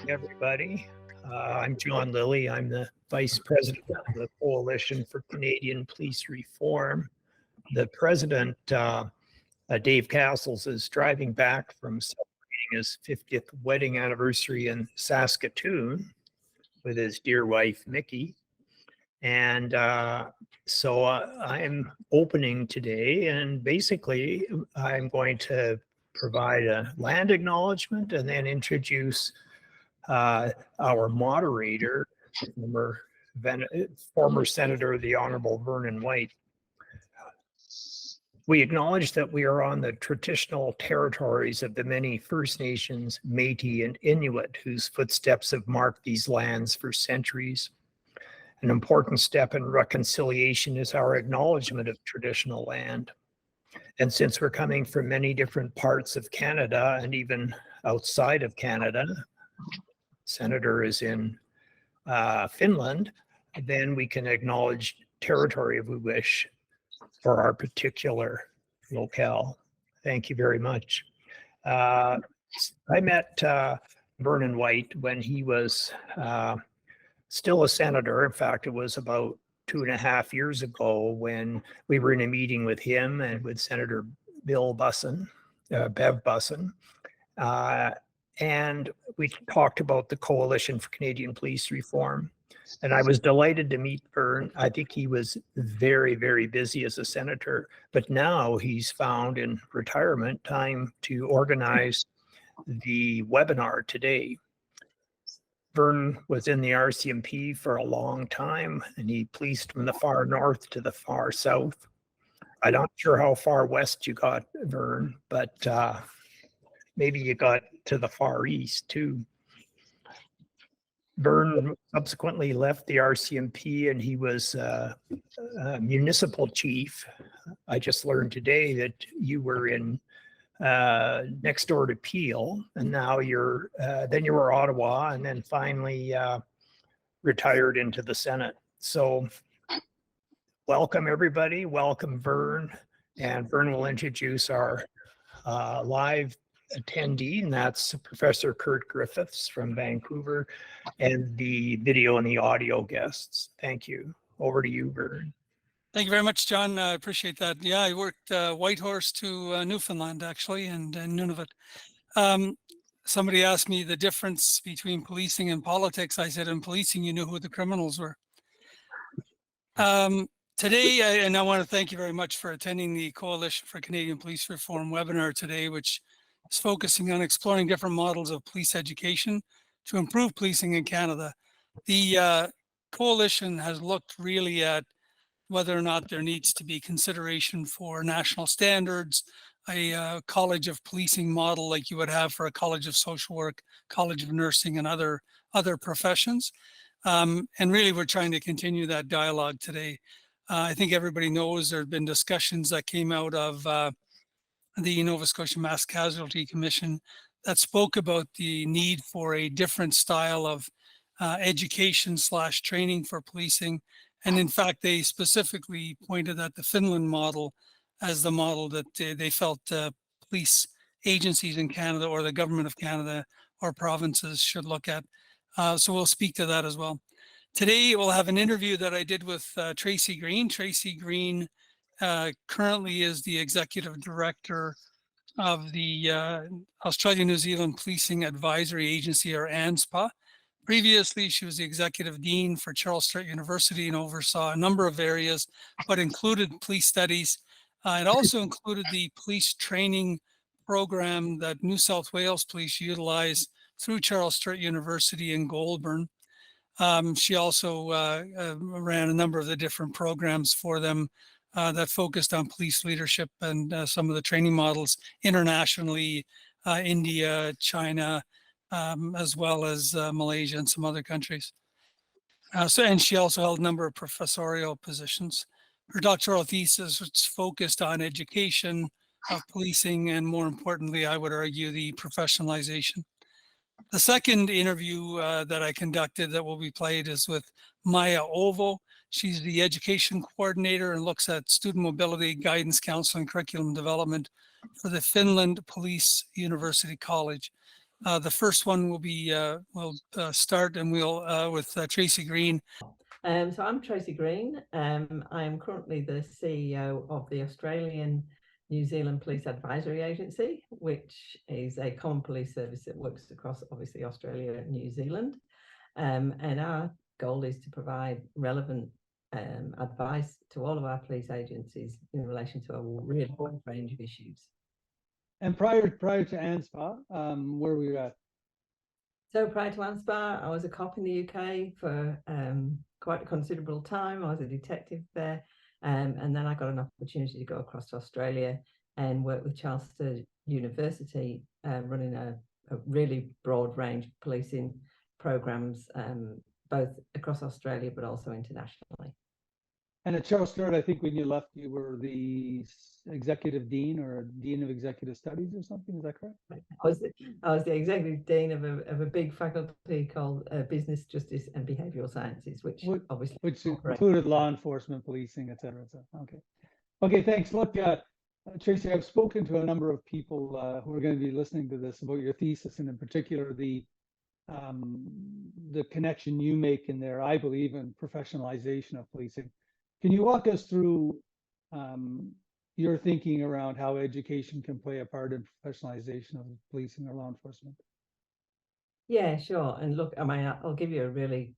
Everybody. I'm John Lilly. I'm the Vice President of the Coalition for Canadian Police Reform. The President, Dave Castles, is driving back from celebrating his 50th wedding anniversary in Saskatoon with his dear wife, Mickey. And so I'm opening today, and basically I'm going to provide a land acknowledgement and then introduce our moderator, former Senator, the Honourable Vernon White. We acknowledge that we are on the traditional territories of the many First Nations, Métis, and Inuit whose footsteps have marked these lands for centuries. An important step in reconciliation is our acknowledgement of traditional land. And since we're coming from many different parts of Canada and even outside of Canada, Senator is in Finland, then we can acknowledge territory if we wish for our particular locale. Thank you very much. I met Vernon White when he was still a senator. In fact, it was about 2.5 years ago when we were in a meeting with him and with Senator Bev Busson. And we talked about the Coalition for Canadian Police Reform. And I was delighted to meet Vern. I think he was very, very busy as a senator, but now he's found in retirement time to organize the webinar today. Vern was in the RCMP for a long time, and he policed from the far north to the far south. I'm not sure how far west you got, Vern, but maybe you got to the far east too. Vern subsequently left the RCMP and he was a municipal chief. I just learned today that you were in next door to Peel, and now then you were Ottawa, and then finally retired into the Senate. So welcome everybody, welcome Vern, and Vern will introduce our live attendee, and that's Professor Curt Griffiths from Vancouver, and the video and the audio guests. Thank you. Over to you, Vern. Thank you very much, John. I appreciate that. Yeah, I worked Whitehorse to Newfoundland, actually, and Nunavut. Somebody asked me the difference between policing and politics. I said, in policing, you knew who the criminals were. Today, and I want to thank you very much for attending the Coalition for Canadian Police Reform webinar today, which is focusing on exploring different models of police education to improve policing in Canada. The coalition has looked really at whether or not there needs to be consideration for national standards, a college of policing model like you would have for a college of social work, college of nursing, and other professions. And really, we're trying to continue that dialogue today. I think everybody knows there have been discussions that came out of the Nova Scotia Mass Casualty Commission that spoke about the need for a different style of education/training for policing. And in fact, they specifically pointed at the Finland model as the model that they felt police agencies in Canada or the government of Canada or provinces should look at. So we'll speak to that as well. Today, we'll have an interview that I did with Tracy Green. Tracy Green currently is the executive director of the Australia-New Zealand Policing Advisory Agency, or ANSPA. Previously, she was the executive dean for Charles Sturt University and oversaw a number of areas, but included police studies. It also included the police training program that New South Wales Police utilize through Charles Sturt University in Goulburn. She also ran a number of the different programs for them that focused on police leadership and some of the training models internationally, India, China, as well as Malaysia and some other countries. And she also held a number of professorial positions. Her doctoral thesis was focused on education of policing and, more importantly, I would argue, the professionalization. The second interview that I conducted that will be played is with Maija Ohvo. She's the education coordinator and looks at student mobility, guidance, counseling, curriculum development for the Finland Police University College. The first one will be, we'll start and we'll with Tracy Green. So I'm Tracy Green. I am currently the CEO of the Australian New Zealand Police Advisory Agency, which is a common police service that works across obviously Australia and New Zealand. And our goal is to provide relevant advice to all of our police agencies in relation to a really wide range of issues. And prior to ANSPA, where were you at? So prior to ANSPA, I was a cop in the UK for quite a considerable time. I was a detective there. And then I got an opportunity to go across to Australia and work with Charles University, running a really broad range of policing programs, both across Australia, but also internationally. And at Charles Curt, I think when you left, you were the executive dean or dean of executive studies or something. Is that correct? I was the executive dean of a big faculty called Business, Justice and Behavioural Sciences, which obviously included law enforcement, policing, et cetera, et cetera. Okay. Okay, thanks. Look, Tracy, I've spoken to a number of people who are going to be listening to this about your thesis, and in particular the connection you make in there, I believe, in professionalization of policing. Can you walk us through your thinking around how education can play a part in professionalization of policing or law enforcement? Yeah, sure. And look, I mean, I'll give you a really,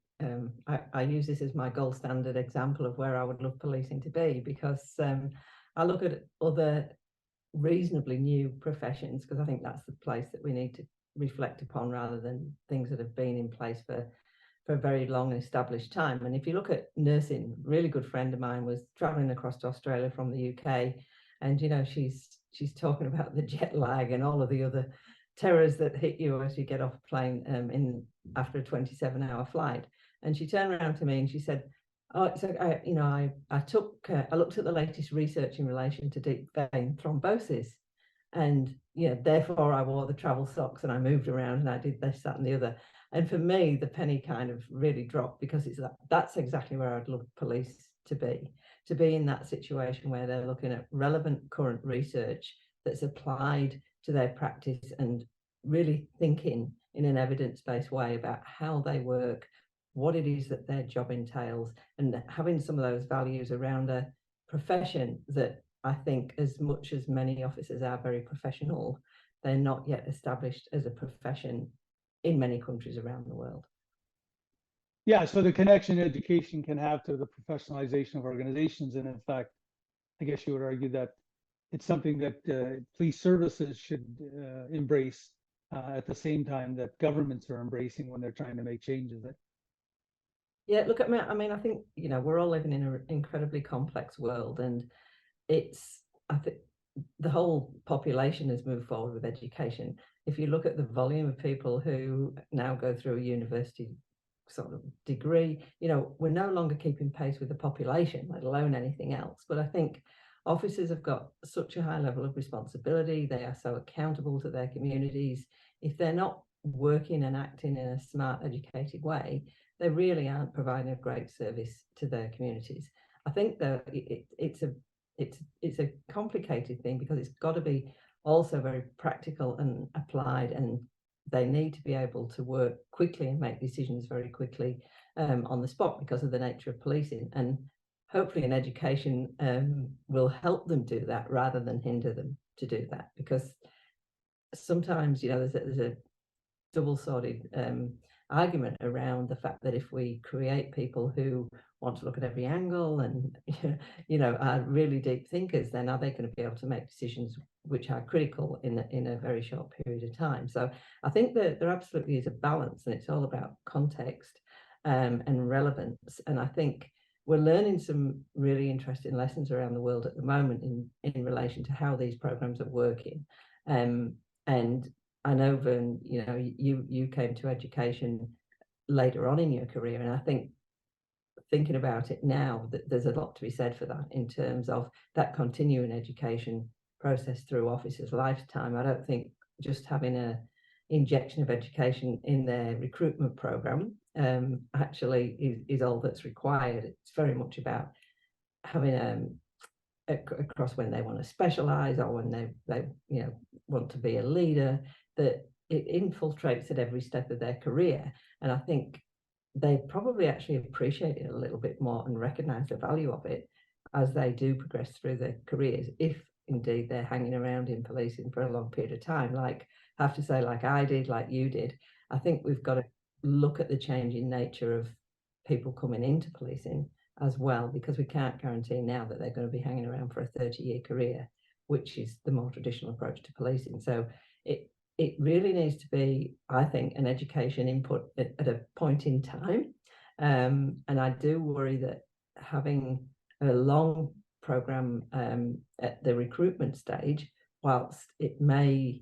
I use this as my gold standard example of where I would love policing to be, because I look at other reasonably new professions, because I think that's the place that we need to reflect upon rather than things that have been in place for a very long established time. And if you look at nursing, a really good friend of mine was traveling across to Australia from the UK, and you know, she's talking about the jet lag and all of the other terrors that hit you as you get off a plane after a 27-hour flight. And she turned around to me and she said, "Oh, so I looked at the latest research in relation to deep vein thrombosis, and you know, therefore I wore the travel socks and I moved around and I did this, that, and the other." And for me, the penny kind of really dropped, because that's exactly where I'd love police to be in that situation where they're looking at relevant current research that's applied to their practice and really thinking in an evidence-based way about how they work, what it is that their job entails, and having some of those values around a profession that I think, as much as many officers are very professional, they're not yet established as a profession in many countries around the world. Yeah, so the connection education can have to the professionalization of organizations, and in fact, I guess you would argue that it's something that police services should embrace at the same time that governments are embracing when they're trying to make changes. Yeah, look, I mean, I think, you know, we're all living in an incredibly complex world, and I think the whole population has moved forward with education. If you look at the volume of people who now go through a university sort of degree, you know, we're no longer keeping pace with the population, let alone anything else. But I think officers have got such a high level of responsibility. They are so accountable to their communities. If they're not working and acting in a smart, educated way, they really aren't providing a great service to their communities. I think that it's a complicated thing, because it's got to be also very practical and applied, and they need to be able to work quickly and make decisions very quickly on the spot because of the nature of policing. And hopefully an education will help them do that rather than hinder them to do that, because sometimes, you know, there's a double-sided argument around the fact that if we create people who want to look at every angle and, you know, are really deep thinkers, then are they going to be able to make decisions which are critical in a very short period of time? So I think that there absolutely is a balance, and it's all about context and relevance. And I think we're learning some really interesting lessons around the world at the moment in relation to how these programs are working. And I know, Vern, you know, you came to education later on in your career, and I think thinking about it now, that there's a lot to be said for that in terms of that continuing education process through officers' lifetime. I don't think just having a injection of education in their recruitment program actually is all that's required. It's very much about having across when they want to specialize, or when they you know, want to be a leader, that it infiltrates at every step of their career. And I think they probably actually appreciate it a little bit more and recognize the value of it as they do progress through their careers, if indeed they're hanging around in policing for a long period of time. Like, I have to say, like I did, like you did, I think we've got to look at the changing nature of people coming into policing as well, because we can't guarantee now that they're going to be hanging around for a 30-year career, which is the more traditional approach to policing. So it really needs to be, I think, an education input at a point in time. And I do worry that having a long program at the recruitment stage, whilst it may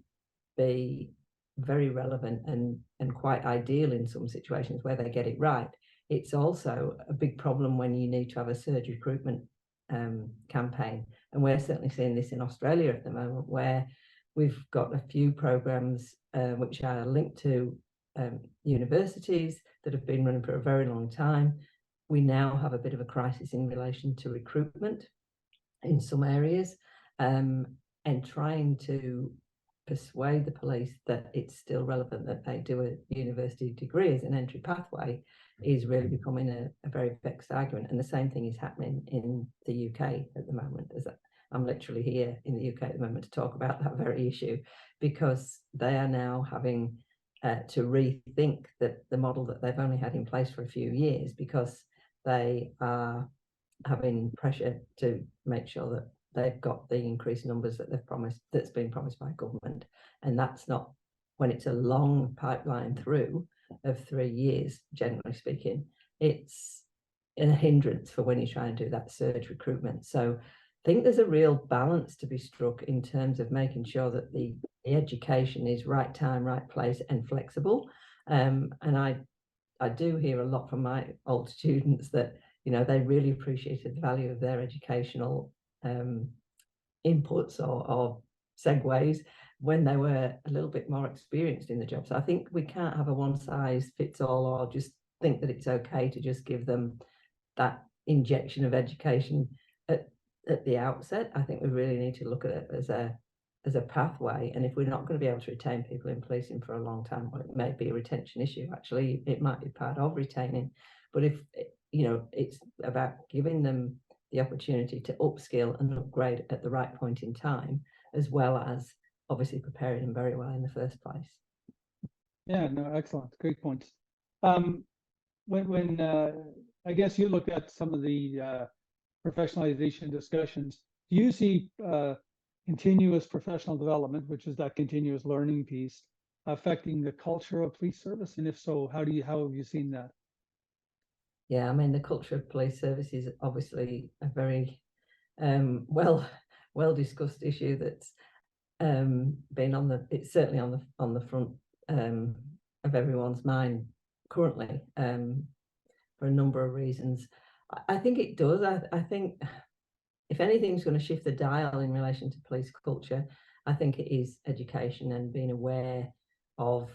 be very relevant and quite ideal in some situations where they get it right, it's also a big problem when you need to have a surge recruitment campaign. And we're certainly seeing this in Australia at the moment, where we've got a few programs which are linked to universities that have been running for a very long time. We now have a bit of a crisis in relation to recruitment in some areas, and trying to persuade the police that it's still relevant that they do a university degree as an entry pathway is really becoming a very vexed argument. And the same thing is happening in the UK at the moment. I'm literally here in the UK at the moment to talk about that very issue, because they are now having to rethink the model that they've only had in place for a few years, because they are having pressure to make sure that they've got the increased numbers that they've promised, that's been promised by government. And that's not, when it's a long pipeline through of 3 years, generally speaking, it's a hindrance for when you try and do that surge recruitment. So I think there's a real balance to be struck in terms of making sure that the education is right time, right place, and flexible. And I do hear a lot from my old students that, you know, they really appreciated the value of their educational inputs or segues when they were a little bit more experienced in the job. So I think we can't have a one size fits all, or just think that it's okay to just give them that injection of education at the outset. I think we really need to look at it as a pathway. And if we're not going to be able to retain people in policing for a long time, well, it may be a retention issue. Actually, it might be part of retaining. But if, you know, it's about giving them the opportunity to upskill and upgrade at the right point in time, as well as obviously preparing them very well in the first place. Yeah, no, excellent, great points. When I guess you look at some of the professionalization discussions, do you see continuous professional development, which is that continuous learning piece, affecting the culture of police service? And if so, how have you seen that? Yeah, I mean, the culture of police service is obviously a very well discussed issue that's been it's certainly on the front of everyone's mind currently, for a number of reasons. I think it does. I think if anything's going to shift the dial in relation to police culture, I think it is education and being aware of,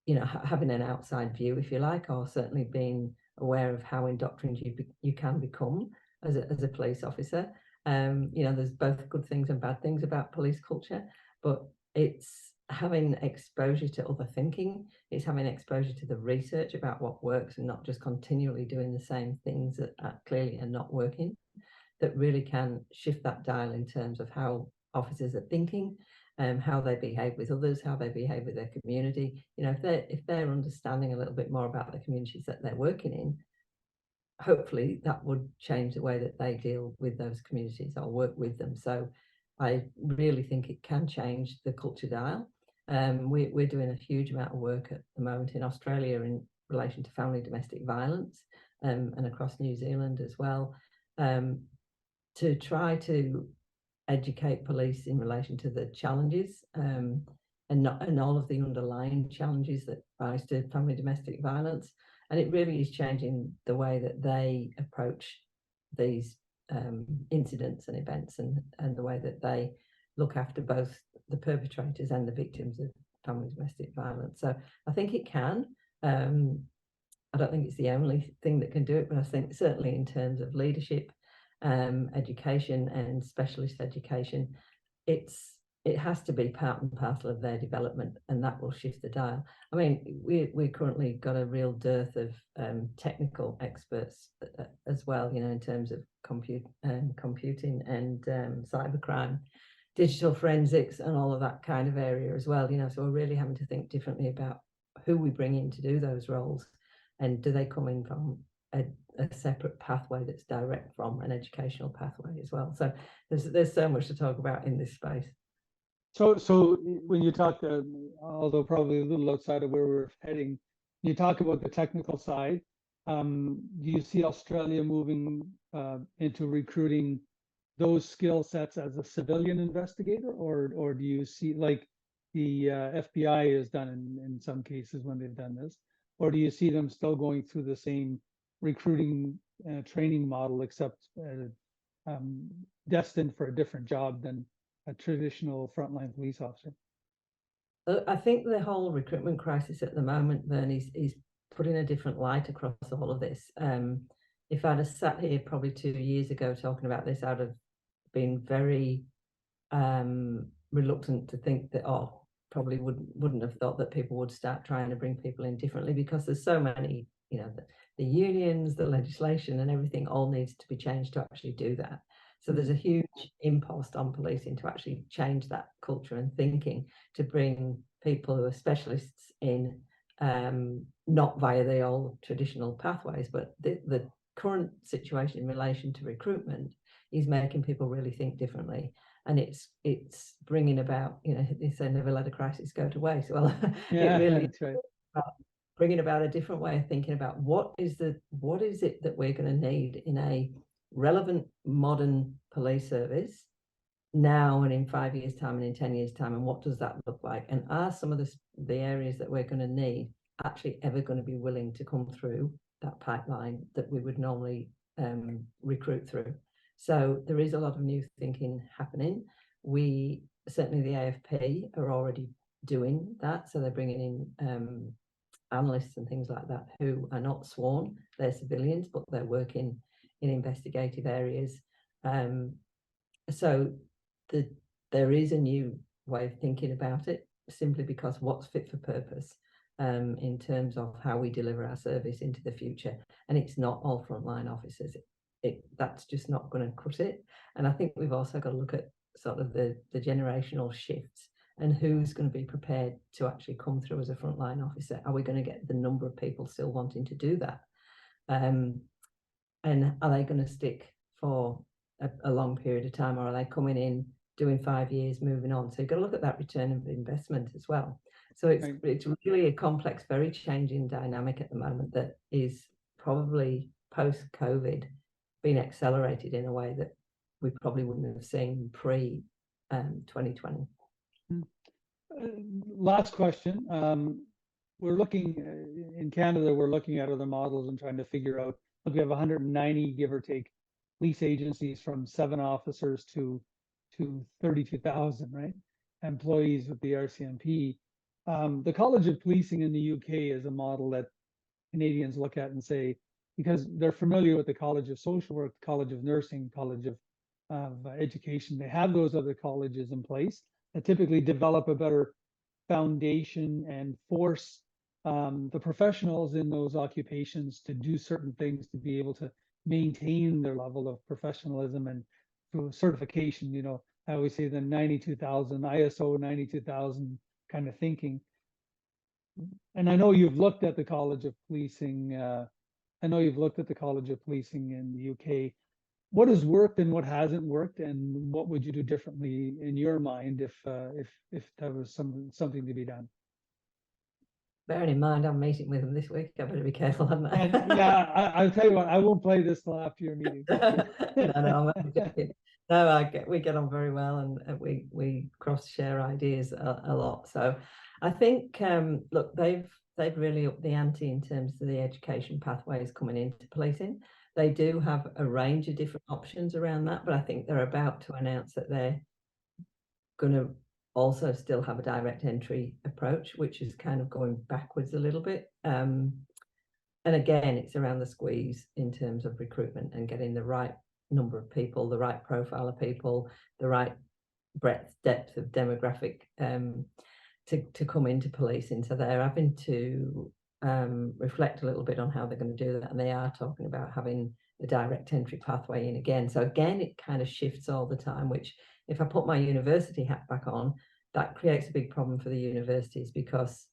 you know, having an outside view, if you like, or certainly being aware of how indoctrinated you can become as a police officer. You know, there's both good things and bad things about police culture, but it's having exposure to other thinking. It's having exposure to the research about what works and not just continually doing the same things that clearly are not working, that really can shift that dial in terms of how officers are thinking, how they behave with others, how they behave with their community. You know, if they're understanding a little bit more about the communities that they're working in, hopefully that would change the way that they deal with those communities or work with them. So I really think it can change the culture dial. We're doing a huge amount of work at the moment in Australia in relation to family domestic violence, and across New Zealand as well, to try to educate police in relation to the challenges and all of the underlying challenges that rise to family domestic violence. And it really is changing the way that they approach these incidents and events, and the way that they look after both the perpetrators and the victims of family domestic violence. So I think it can. I don't think it's the only thing that can do it, but I think certainly in terms of leadership, education and specialist education, it's it has to be part and parcel of their development, and that will shift the dial. I mean, we currently got a real dearth of technical experts as well, you know, in terms of computing and cybercrime, digital forensics, and all of that kind of area as well, you know. So we're really having to think differently about who we bring in to do those roles, and do they come in from a separate pathway that's direct from an educational pathway as well. So there's so much to talk about in this space. So when you talk, although probably a little outside of where we're heading, you talk about the technical side. Do you see Australia moving into recruiting those skill sets as a civilian investigator, or do you see, like the FBI has done in some cases when they've done this, or do you see them still going through the same recruiting training model, except destined for a different job than a traditional frontline police officer? I think the whole recruitment crisis at the moment, Vern, is putting a different light across all of this. If I'd have sat here probably 2 years ago talking about this, I'd have been very reluctant to think that, probably wouldn't have thought that people would start trying to bring people in differently, because there's so many, you know, the unions, the legislation, and everything all needs to be changed to actually do that. So there's a huge impost on policing to actually change that culture and thinking, to bring people who are specialists in, not via the old traditional pathways, but the current situation in relation to recruitment is making people really think differently. And it's bringing about, you know, they say never let a crisis go to waste. Well, Yeah, it really that's right. Bringing about a different way of thinking about what is it that we're going to need in a relevant modern police service now and in 5 years' time and in 10 years' time, and what does that look like? And are some of the areas that we're going to need actually ever going to be willing to come through that pipeline that we would normally recruit through? So there is a lot of new thinking happening. We certainly, the AFP are already doing that, so they're bringing in analysts and things like that who are not sworn, they're civilians, but they're working in investigative areas. So there is a new way of thinking about it, simply because what's fit for purpose in terms of how we deliver our service into the future. And it's not all frontline officers. That's just not going to cut it. And I think we've also got to look at sort of the generational shifts and who's going to be prepared to actually come through as a frontline officer. Are we going to get the number of people still wanting to do that? And are they going to stick for a long period of time, or are they coming in, doing 5 years, moving on? So you've got to look at that return of investment as well. So it's really a complex, very changing dynamic at the moment that is probably post-COVID being accelerated in a way that we probably wouldn't have seen pre-2020. Last question. We're looking in Canada, we're looking at other models and trying to figure out, look, we have 190, give or take, police agencies, from 7 officers to 32,000, right, employees with the RCMP. The College of Policing in the UK is a model that Canadians look at and say, because they're familiar with the College of Social Work, College of Nursing, College of Education, they have those other colleges in place that typically develop a better foundation and force the professionals in those occupations to do certain things to be able to maintain their level of professionalism and through certification. You know, I always say the 92,000, ISO 92,000 kind of thinking. And I know you've looked at the College of Policing. I know you've looked at the College of Policing in the UK. What has worked and what hasn't worked, and what would you do differently in your mind if there was something to be done? Bearing in mind, I'm meeting with them this week. I better be careful, haven't I? And yeah, I'll tell you what, I won't play this till after your meeting. No, I'm joking. No, we get on very well, and we cross share ideas a lot. So I think, look, they've really upped the ante in terms of the education pathways coming into policing. They do have a range of different options around that, but I think they're about to announce that they're going to also still have a direct entry approach, which is kind of going backwards a little bit. And again, it's around the squeeze in terms of recruitment and getting the right number of people, the right profile of people, the right breadth, depth of demographic to come into policing. So they're having to reflect a little bit on how they're going to do that, and they are talking about having a direct entry pathway in again. So again, it kind of shifts all the time, which if I put my university hat back on, that creates a big problem for the universities, because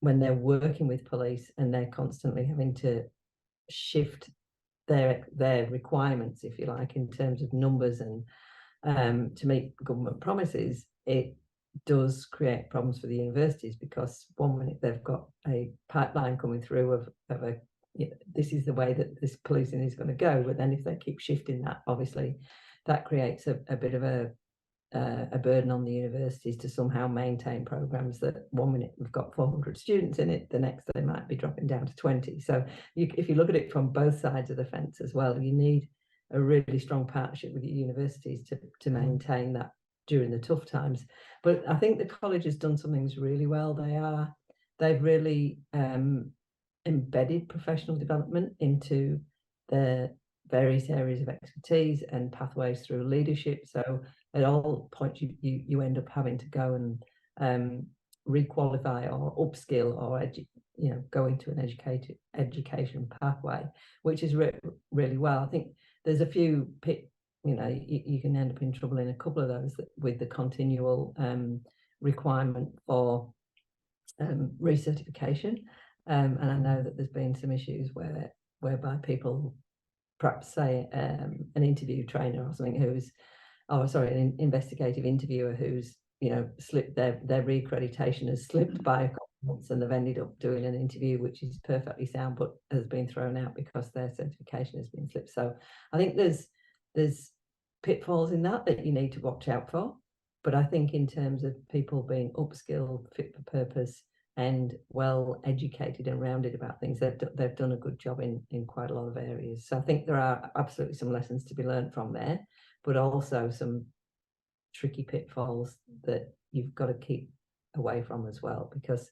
when they're working with police and they're constantly having to shift their requirements, if you like, in terms of numbers and to meet government promises, it does create problems for the universities, because one minute they've got a pipeline coming through of a, you know, this is the way that this policing is going to go, but then if they keep shifting that, obviously that creates a bit of a burden on the universities to somehow maintain programs that one minute we've got 400 students in it, the next they might be dropping down to 20. So if you look at it from both sides of the fence as well, you need a really strong partnership with the universities to maintain that during the tough times. But I think the college has done some things really well. They've really embedded professional development into their various areas of expertise and pathways through leadership. So at all points you end up having to go and requalify or upskill or go into an education pathway, which is really well. I think there's a few you can end up in trouble in a couple of those with the continual requirement for recertification, and I know that there's been some issues whereby people, perhaps say an interview trainer or something an investigative interviewer who's slipped their reaccreditation has slipped by a couple of months, and they've ended up doing an interview which is perfectly sound but has been thrown out because their certification has been slipped. So I think there's pitfalls in that you need to watch out for, but I think in terms of people being upskilled, fit for purpose, and well educated and rounded about things, they've done a good job in quite a lot of areas. So I think there are absolutely some lessons to be learned from there, but also some tricky pitfalls that you've got to keep away from as well, because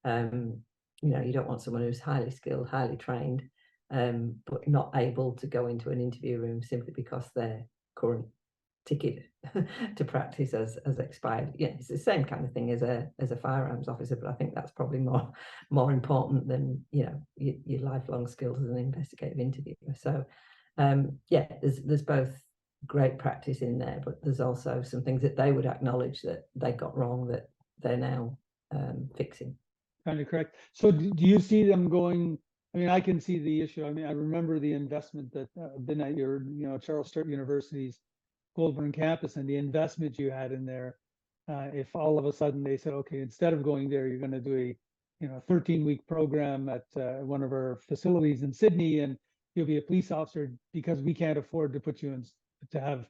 you don't want someone who's highly skilled, highly trained, but not able to go into an interview room simply because their current ticket to practice has expired. Yeah, it's the same kind of thing as a firearms officer, but I think that's probably more important than your lifelong skills as an investigative interviewer. So there's both great practice in there, but there's also some things that they would acknowledge that they got wrong that they're now fixing. Kind of correct. So do you see them going? I mean, I can see the issue. I mean, I remember the investment that been at your Charles Sturt University's Goulburn campus and the investment you had in there. If all of a sudden they said, okay, instead of going there, you're going to do a 13-week program at one of our facilities in Sydney, and you'll be a police officer because we can't afford to put you in to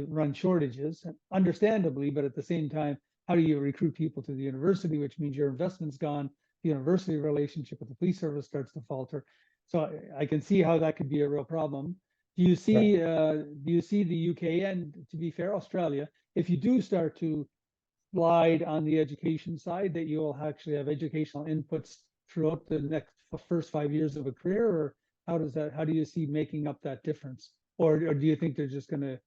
run shortages, understandably, but at the same time, how do you recruit people to the university, which means your investment's gone, the university relationship with the police service starts to falter. So I can see how that could be a real problem. Do you see the UK, and to be fair, Australia, if you do start to slide on the education side, that you'll actually have educational inputs throughout the first 5 years of a career, or how do you see making up that difference? Or do you think they're just going to,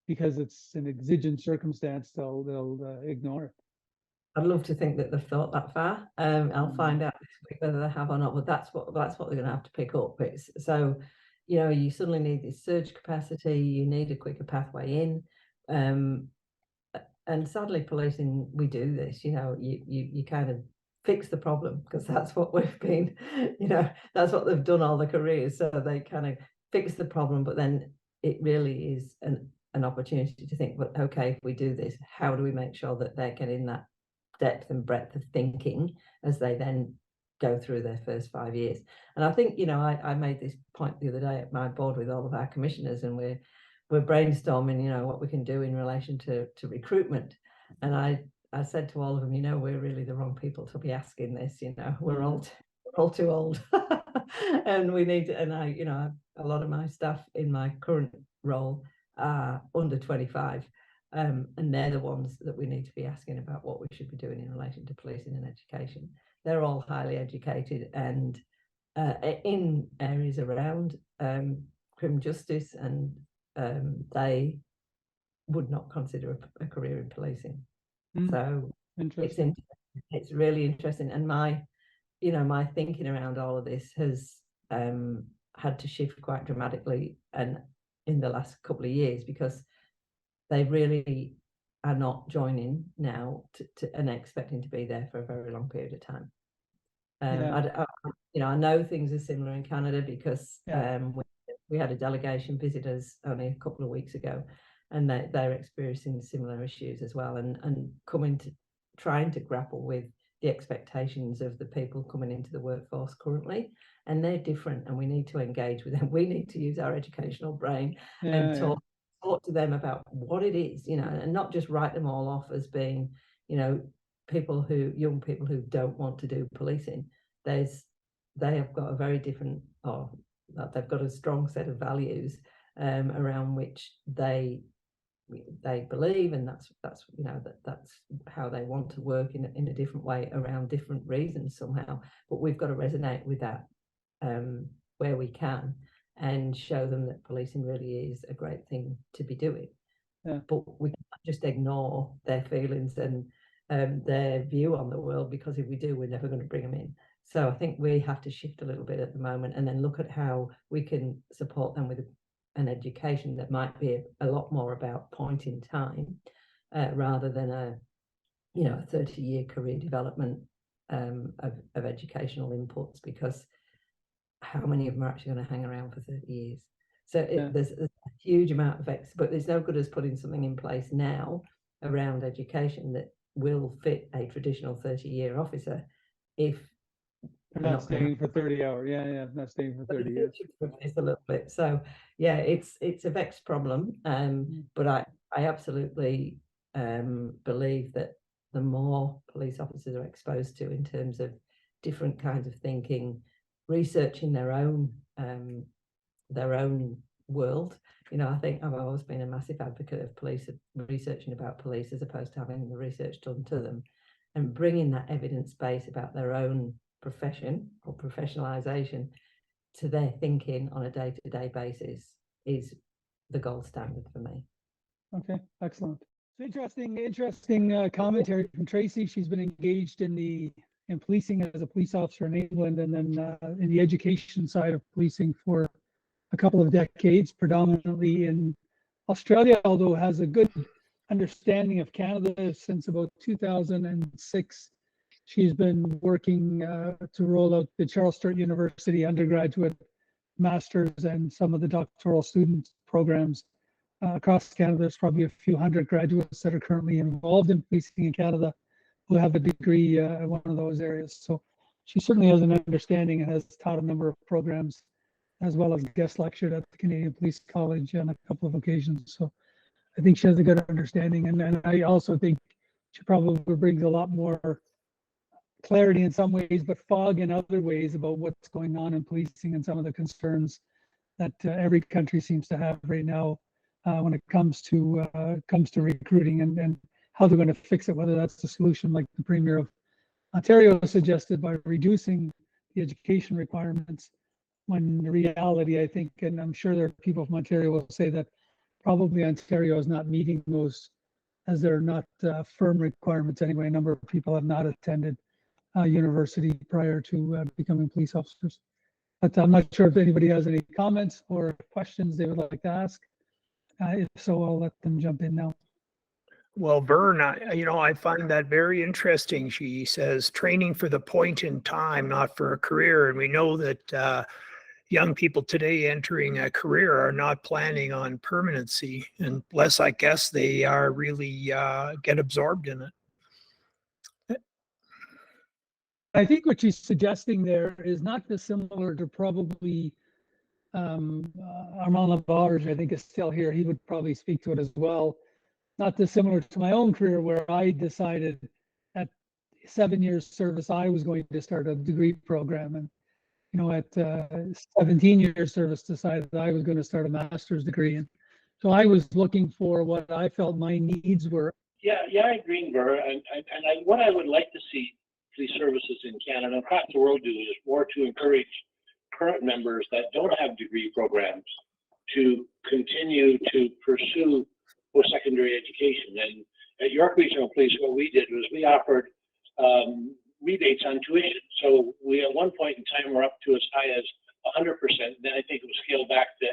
because it's an exigent circumstance, they'll ignore it? I'd love to think that they've thought that far. I'll find out this week whether they have or not, but that's what they're going to have to pick up. You suddenly need this surge capacity, you need a quicker pathway in. And sadly, policing, we do this, you kind of fix the problem, because that's what we've been, that's what they've done all their careers. So they kind of fix the problem, but then it really is an opportunity to think, but okay, if we do this, how do we make sure that they're getting that depth and breadth of thinking as they then go through their first 5 years? And I think, I made this point the other day at my board with all of our commissioners, and we're brainstorming, what we can do in relation to recruitment. And I said to all of them, we're really the wrong people to be asking this. We're all too old, and we need to. And a lot of my staff in my current role are under 25, and they're the ones that we need to be asking about what we should be doing in relation to policing and education. They're all highly educated and in areas around criminal justice, and they would not consider a career in policing. Mm. So Interesting. it's really interesting, and my thinking around all of this has had to shift quite dramatically, and in the last couple of years, because they really are not joining now and expecting to be there for a very long period of time. I know things are similar in Canada because we had a delegation visit us only a couple of weeks ago, and they're experiencing similar issues as well, and trying to grapple with the expectations of the people coming into the workforce currently, and they're different, and we need to engage with them. We need to use our educational brain and talk to them about what it is, and not just write them all off as being, young people who don't want to do policing. They have got a very different, they've got a strong set of values around which they believe, and that's how they want to work in a different way around different reasons somehow. But we've got to resonate with that where we can, and show them that policing really is a great thing to be doing. But we can't just ignore their feelings and their view on the world, because if we do, we're never going to bring them in. So I think we have to shift a little bit at the moment, and then look at how we can support them with an education that might be a lot more about point in time, rather than a 30-year career development of educational inputs, because how many of them are actually going to hang around for 30 years? So there's a huge amount of but it's no good us putting something in place now around education that will fit a traditional 30-year officer if they're not staying for 30 hours. Not staying for 30 years. It's a little bit. So it's a vexed problem. But I absolutely believe that the more police officers are exposed to, in terms of different kinds of thinking, researching their own world. I think I've always been a massive advocate of police, researching about police as opposed to having the research done to them, and bringing that evidence base about their own profession or professionalization to their thinking on a day-to-day basis is the gold standard for me. Okay, excellent. Interesting commentary from Tracy. She's been engaged in policing as a police officer in England, and then in the education side of policing for a couple of decades, predominantly in Australia, although has a good understanding of Canada since about 2006. She's been working to roll out the Charles Sturt University undergraduate, masters, and some of the doctoral student programs across Canada. There's probably a few hundred graduates that are currently involved in policing in Canada who have a degree in one of those areas. So she certainly has an understanding and has taught a number of programs, as well as guest lectured at the Canadian Police College on a couple of occasions. So I think she has a good understanding. And I also think she probably brings a lot more clarity in some ways, but fog in other ways about what's going on in policing and some of the concerns that every country seems to have right now when it comes to recruiting and how they're going to fix it, whether that's the solution like the Premier of Ontario suggested by reducing the education requirements, when in reality, I think, and I'm sure there are people from Ontario will say that probably Ontario is not meeting those, as they're not firm requirements anyway. A number of people have not attended university prior to becoming police officers. But I'm not sure if anybody has any comments or questions they would like to ask. If so, I'll let them jump in now. Well, Vern, I find that very interesting. She says training for the point in time, not for a career. And we know that young people today entering a career are not planning on permanency, unless I guess they are really get absorbed in it. I think what she's suggesting there is not dissimilar to probably Armand Labarge, I think, is still here. He would probably speak to it as well. Not dissimilar to my own career, where I decided at 7 years service, I was going to start a degree program. And, at 17 years service, decided I was going to start a master's degree. And so I was looking for what I felt my needs were. Yeah, I agree, Ver. And what I would like to see police services in Canada and across the world do is more to encourage current members that don't have degree programs to continue to pursue post-secondary education. And at York Regional Police, what we did was we offered rebates on tuition. So we at one point in time were up to as high as 100%. Then I think it was scaled back to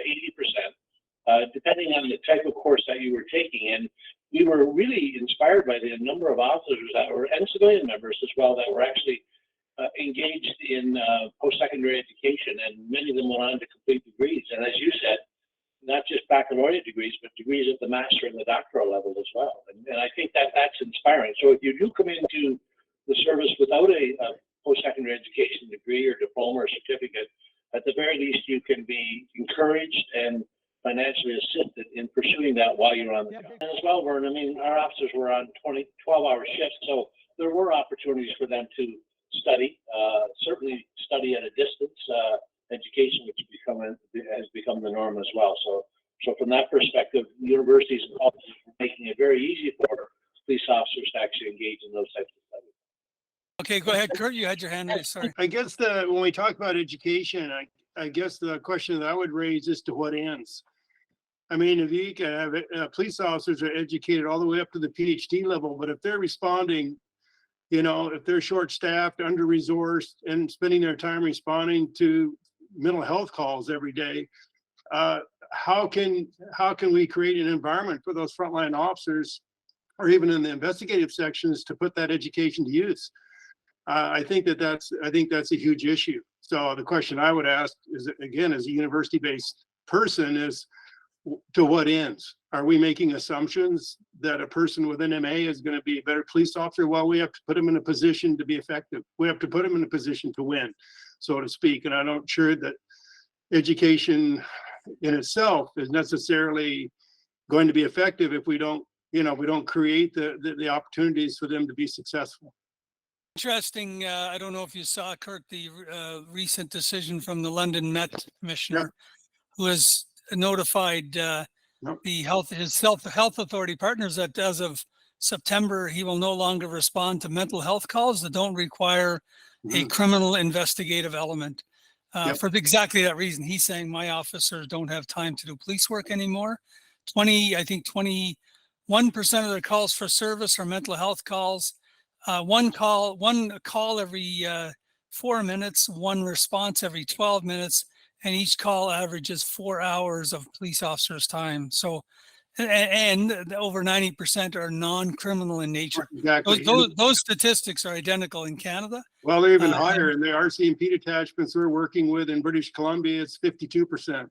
80%, depending on the type of course that you were taking. And we were really inspired by the number of officers that were, and civilian members as well, that were actually engaged in post-secondary education, and many of them went on to complete degrees. And as you said, not just baccalaureate degrees, but degrees at the master and the doctoral level as well. And I think that that's inspiring. So if you do come into the service without a post-secondary education degree or diploma or certificate, at the very least you can be encouraged and financially assisted in pursuing that while you're on the job. And as well, Vernon, I mean, our officers were on 12-hour shifts, so there were opportunities for them to study, certainly study at a distance, education, which has become the norm as well. So from that perspective, universities and colleges are making it very easy for police officers to actually engage in those types of studies. Okay, go ahead, Curt. You had your hand raised. Sorry. I guess when we talk about education, I guess the question that I would raise is to what ends? I mean, if you can have police officers are educated all the way up to the PhD level, but if they're responding, you know, if they're short-staffed, under-resourced, and spending their time responding to mental health calls every day, how can we create an environment for those frontline officers, or even in the investigative sections, to put that education to use? I think that's a huge issue. So the question I would ask is, again, as a university-based person, is to what ends? Are we making assumptions that a person with an MA is going to be a better police officer? Well, we have to put them in a position to be effective. We have to put them in a position to win, so to speak. And I'm not sure that education in itself is necessarily going to be effective if we don't, we don't create the opportunities for them to be successful. Interesting. I don't know if you saw, Curt, the recent decision from the London Met Commissioner, who has notified his health authority partners that as of September, he will no longer respond to mental health calls that don't require a criminal investigative element. For exactly that reason. He's saying my officers don't have time to do police work anymore. 21% of their calls for service are mental health calls. One call every 4 minutes, one response every 12 minutes, and each call averages 4 hours of police officers' time. So, and over 90% are non-criminal in nature. Exactly. Those statistics are identical in Canada. Well, they're even higher. And the RCMP detachments we're working with in British Columbia, it's 52%.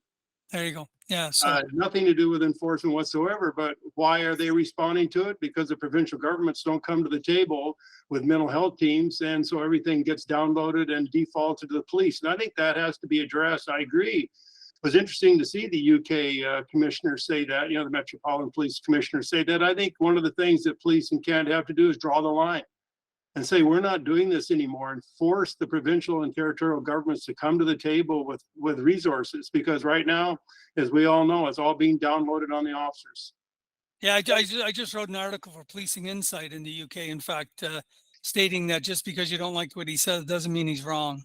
There you go. Yeah. So nothing to do with enforcement whatsoever, but why are they responding to it? Because the provincial governments don't come to the table with mental health teams, and so everything gets downloaded and defaulted to the police. And I think that has to be addressed. I agree. It was interesting to see the UK commissioner say that, the Metropolitan Police Commissioner say that. I think one of the things that police in Canada have to do is draw the line and say, we're not doing this anymore, and force the provincial and territorial governments to come to the table with resources, because right now, as we all know, it's all being downloaded on the officers. Yeah, I just wrote an article for Policing Insight in the UK, in fact, stating that just because you don't like what he says doesn't mean he's wrong.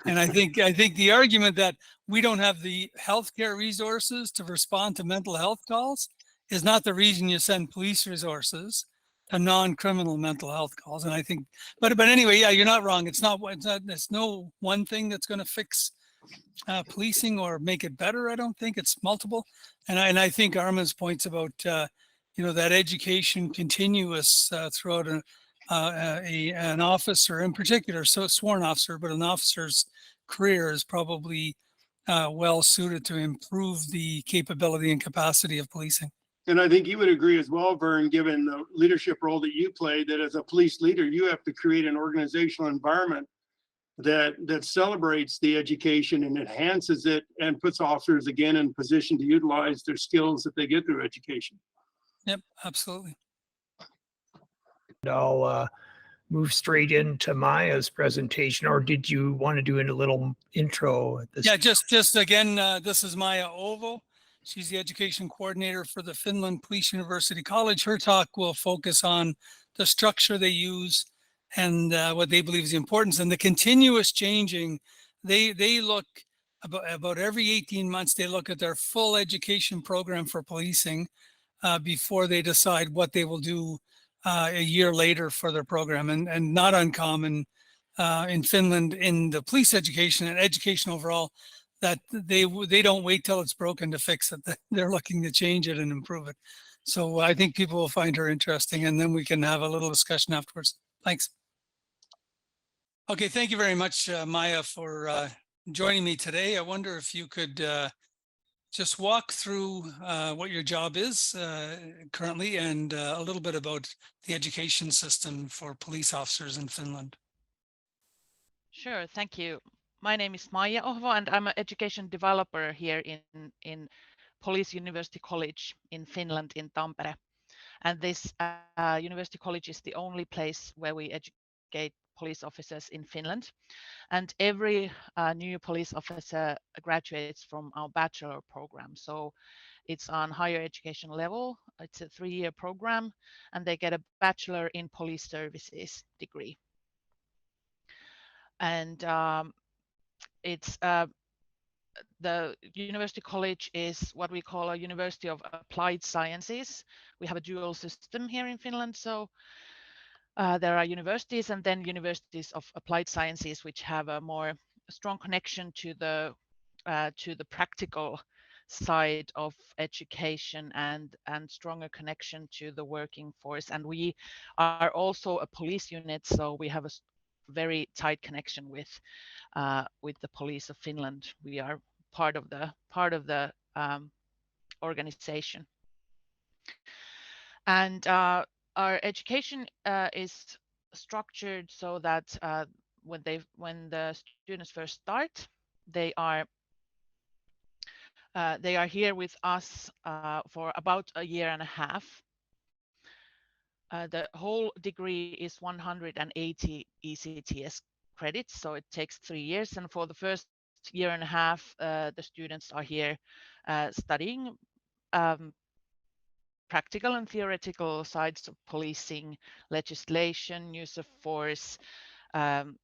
And I think the argument that we don't have the healthcare resources to respond to mental health calls is not the reason you send police resources to non-criminal mental health calls. And I think, but anyway, yeah, you're not wrong. It's no one thing that's going to fix policing or make it better. I don't think it's multiple. And I think Armin's points about, that education continuous throughout an officer in particular, so a sworn officer, but an officer's career is probably well suited to improve the capability and capacity of policing. And I think you would agree as well, Vern, given the leadership role that you play, that as a police leader, you have to create an organizational environment that celebrates the education and enhances it and puts officers again in position to utilize their skills that they get through education. Yep, absolutely. I'll move straight into Maija's presentation, or did you want to do a little intro at this? Yeah, just again, this is Maija Ohvo. She's the education coordinator for the Finland Police University College. Her talk will focus on the structure they use and what they believe is the importance and the continuous changing. They look about every 18 months, they look at their full education program for policing. before they decide what they will do a year later for their program, and not uncommon in Finland in the police education and education overall, that they don't wait till it's broken to fix it. They're looking to change it and improve it. So I think people will find her interesting, and then we can have a little discussion afterwards. Thanks. Okay, thank you very much, Maija, for joining me today. I wonder if you could just walk through what your job is currently, and a little bit about the education system for police officers in Finland. Sure, thank you. My name is Maija Ohvo, and I'm an education developer here in Police University College in Finland, in Tampere. And this University College is the only place where we educate police officers in Finland. And every new police officer graduates from our bachelor program. So it's on higher education level. It's a 3-year program, and they get a bachelor in police services degree. And it's the University College is what we call a University of Applied Sciences. We have a dual system here in Finland. So there are universities and then universities of applied sciences, which have a more strong connection to the practical side of education and stronger connection to the working force. And we are also a police unit, so we have a very tight connection with the police of Finland. We are part of the organization, and our education is structured so that when the students first start, they are here with us for about a year and a half. The whole degree is 180 ECTS credits, so it takes 3 years. And for the first year and a half, the students are here studying practical and theoretical sides of policing, legislation, use of force, and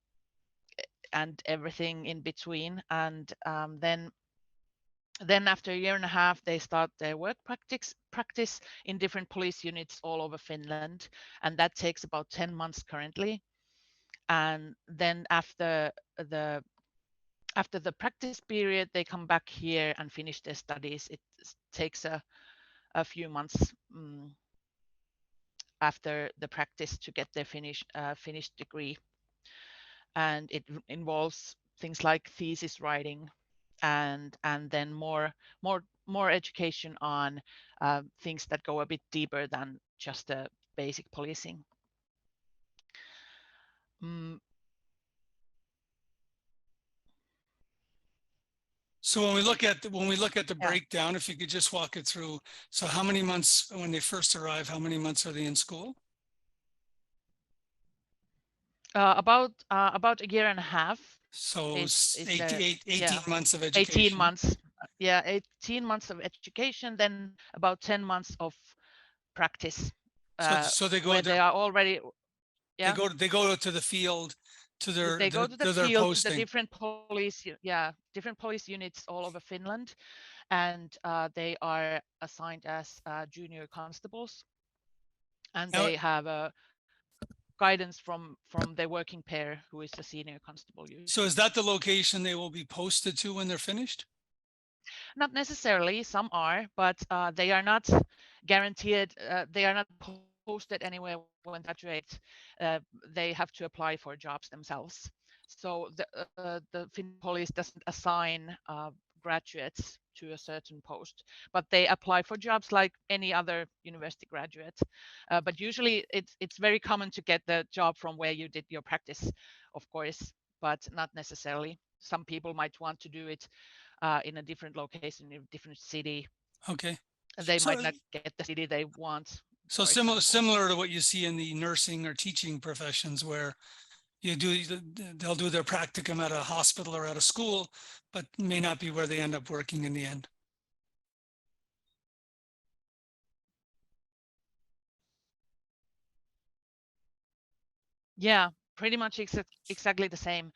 everything in between. And then after a year and a half, they start their work practice in different police units all over Finland, and that takes about 10 months currently. And then after the practice period, they come back here and finish their studies. It takes a few months after the practice to get their finished degree, and it involves things like thesis writing and then more education on things that go a bit deeper than just the basic policing. So when we look at the breakdown, if you could just walk it through. So how many months when they first arrive? How many months are they in school? About a year and a half. So is 18 months of education. 18 months. Yeah, 18 months of education, then about 10 months of practice. So they go. They are already. Yeah. They go to the field. They go to the field, posting. to the different police units all over Finland, and they are assigned as junior constables, and they have a guidance from their working pair, who is a senior constable usually. So is that the location they will be posted to when they're finished? Not necessarily. Some are, but they are not guaranteed. They are not posted anywhere when they graduate. They have to apply for jobs themselves. So the Finnish police doesn't assign graduates to a certain post, but they apply for jobs like any other university graduate. But usually it's very common to get the job from where you did your practice, of course, but not necessarily. Some people might want to do it in a different location, in a different city. Okay. They might not get the city they want. So similar to what you see in the nursing or teaching professions, where they'll do their practicum at a hospital or at a school, but may not be where they end up working in the end. Yeah, pretty much exactly the same.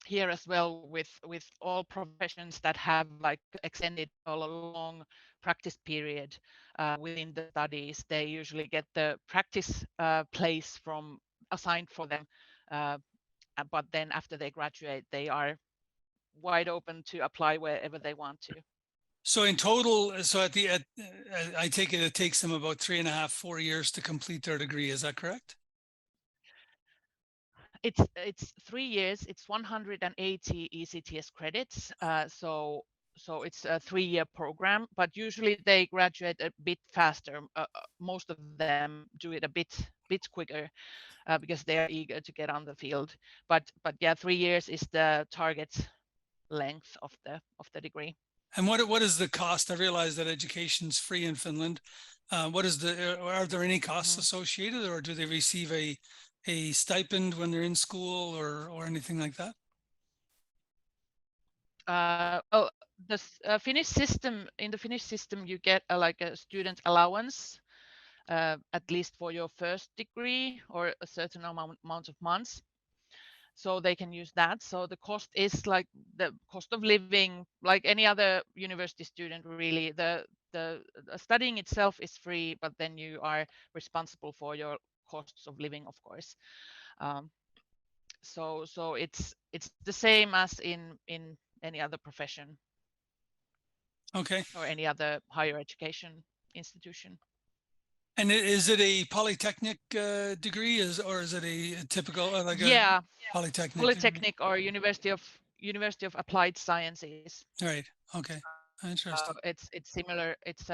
here as well with all professions that have like extended or a long practice period within the studies, they usually get the practice place assigned for them, but then after they graduate, they are wide open to apply wherever they want to. So in total, so I take it takes them about 3.5, 4 years to complete their degree. Is that correct? It's 3 years. It's 180 ECTS credits. So it's a 3-year program, but usually they graduate a bit faster. Most of them do it a bit quicker because they are eager to get on the field. But yeah, 3 years is the target length of the degree. And what is the cost? I realize that education's free in Finland. What is are there any costs associated, or do they receive a stipend when they're in school or anything like that? The Finnish system, in the Finnish system, you get like a student allowance, at least for your first degree or a certain amount of months. So they can use that. So the cost is like the cost of living, like any other university student, really. The studying itself is free, but then you are responsible for your costs of living, of course. So it's the same as in any other profession. Okay. Or any other higher education institution. And is it a polytechnic degree, or is it a typical like a polytechnic or University of Applied Sciences? Right. Okay. Interesting. It's similar. It's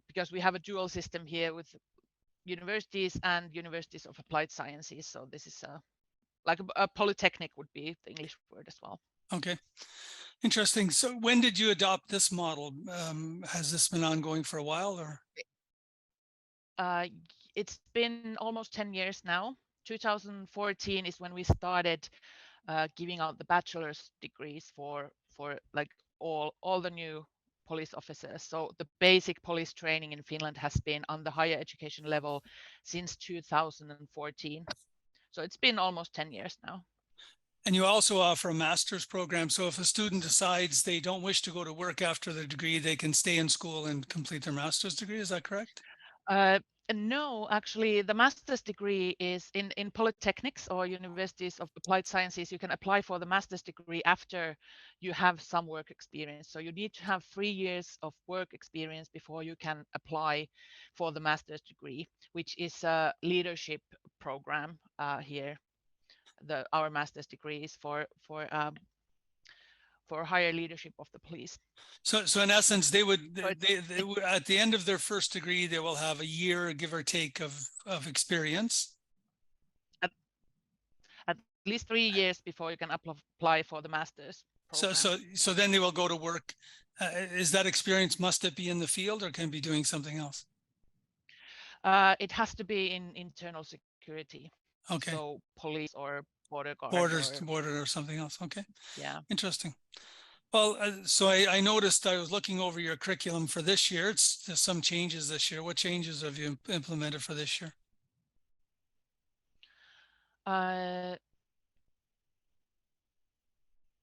because we have a dual system here with universities and universities of applied sciences. So this is like a polytechnic would be the English word as well. Okay. Interesting. So when did you adopt this model? Has this been ongoing for a while, or? It's been almost 10 years now. 2014 is when we started giving out the bachelor's degrees for like all the new police officers. So the basic police training in Finland has been on the higher education level since 2014. So it's been almost 10 years now. And you also offer a master's program. So if a student decides they don't wish to go to work after their degree, they can stay in school and complete their master's degree. Is that correct? No, actually, the master's degree is in polytechnics or universities of applied sciences. You can apply for the master's degree after you have some work experience. So you need to have 3 years of work experience before you can apply for the master's degree, which is a leadership program here. Our master's degree is for higher leadership of the police. So in essence, they would at the end of their first degree, they will have a year, give or take, of experience. At least 3 years before you can apply for the master's program. So then they will go to work. Is that experience, must it be in the field, or can it be doing something else? It has to be in internal security. Okay. So police or border guard. Border or something else. Okay. Yeah. Interesting. Well, so I noticed, I was looking over your curriculum for this year. There's some changes this year. What changes have you implemented for this year?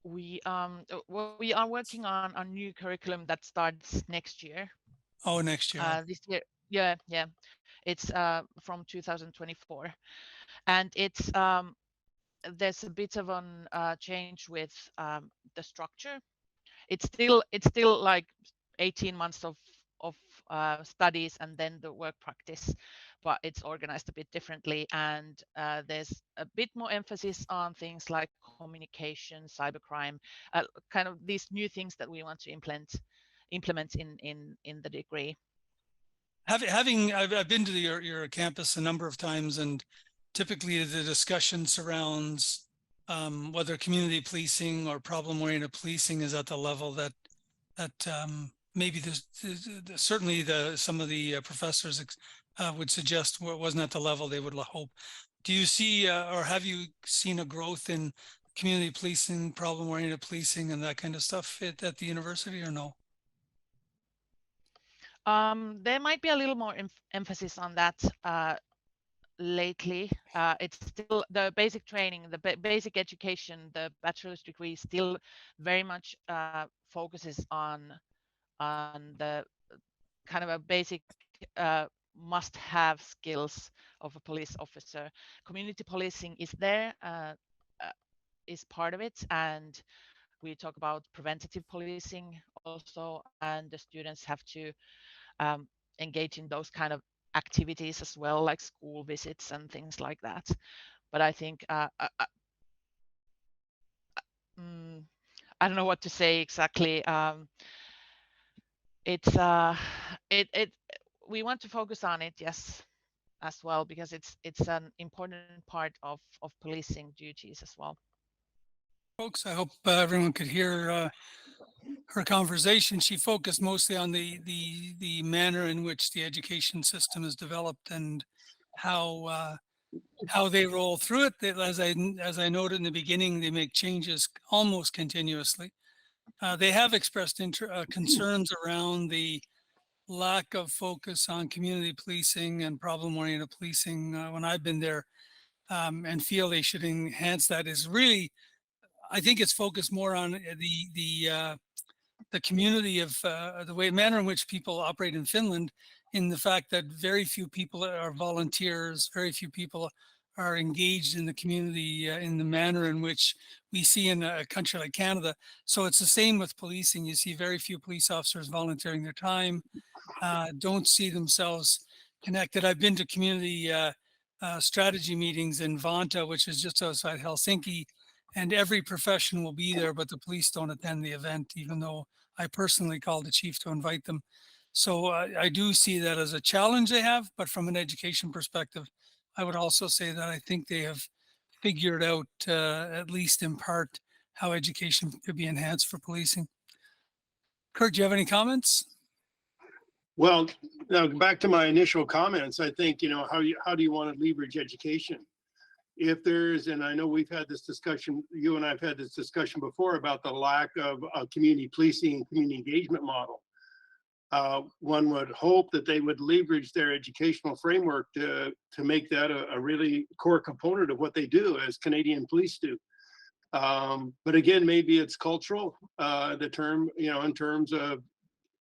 We are working on a new curriculum that starts next year. Oh, next year. This year, yeah. It's from 2024, and it's there's a bit of a change with the structure. It's still like 18 months of studies and then the work practice, but it's organized a bit differently, and there's a bit more emphasis on things like communication, cybercrime, kind of these new things that we want to implement in the degree. I've been to your campus a number of times, and typically the discussion surrounds whether community policing or problem-oriented policing is at the level that maybe certainly some of the professors would suggest wasn't at the level they would hope. Do you see or have you seen a growth in community policing, problem-oriented policing, and that kind of stuff at the university, or no? There might be a little more emphasis on that lately. It's still the basic training, the basic education, the bachelor's degree still very much focuses on the kind of a basic must-have skills of a police officer. Community policing is there, is part of it, and we talk about preventative policing also, and the students have to engage in those kind of activities as well, like school visits and things like that. But I think I don't know what to say exactly. It's we want to focus on it, yes, as well, because it's an important part of policing duties as well. Folks, I hope everyone could hear her conversation. She focused mostly on the manner in which the education system is developed and how they roll through it. As I noted in the beginning, they make changes almost continuously. They have expressed concerns around the lack of focus on community policing and problem-oriented policing when I've been there, and feel they should enhance that. Is really, I think it's focused more on the community of the manner in which people operate in Finland, in the fact that very few people are volunteers, very few people are engaged in the community in the manner in which we see in a country like Canada. So it's the same with policing. You see very few police officers volunteering their time, don't see themselves connected. I've been to community strategy meetings in Vantaa, which is just outside Helsinki, and every profession will be there, but the police don't attend the event, even though I personally called the chief to invite them. So I do see that as a challenge they have, but from an education perspective, I would also say that I think they have figured out, at least in part, how education could be enhanced for policing. Curt, do you have any comments? Well, now back to my initial comments, I think, how do you want to leverage education? If there's, and I know we've had this discussion, you and I've had this discussion before about the lack of a community policing and community engagement model. One would hope that they would leverage their educational framework to make that a really core component of what they do, as Canadian police do. But again, maybe it's cultural, the term, in terms of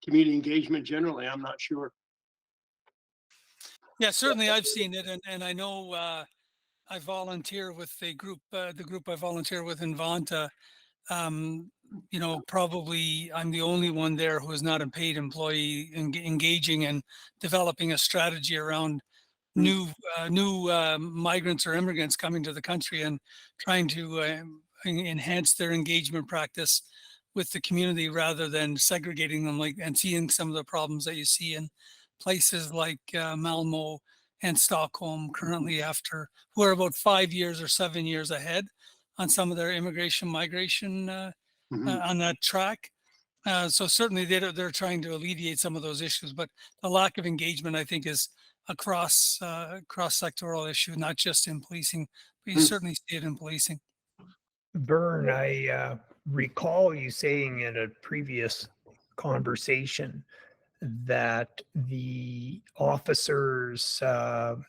community engagement generally, I'm not sure. Yeah, certainly I've seen it, and I know I volunteer with a group, the group I volunteer with in Vantaa. Probably I'm the only one there who is not a paid employee engaging and developing a strategy around new migrants or immigrants coming to the country and trying to enhance their engagement practice with the community rather than segregating them, and seeing some of the problems that you see in places like Malmo and Stockholm currently, who are about 5 years or 7 years ahead on some of their immigration migration on that track. So certainly they're trying to alleviate some of those issues, but the lack of engagement, I think, is a cross-sectoral issue, not just in policing, but you certainly see it in policing. Vern, I recall you saying in a previous conversation that the officers, there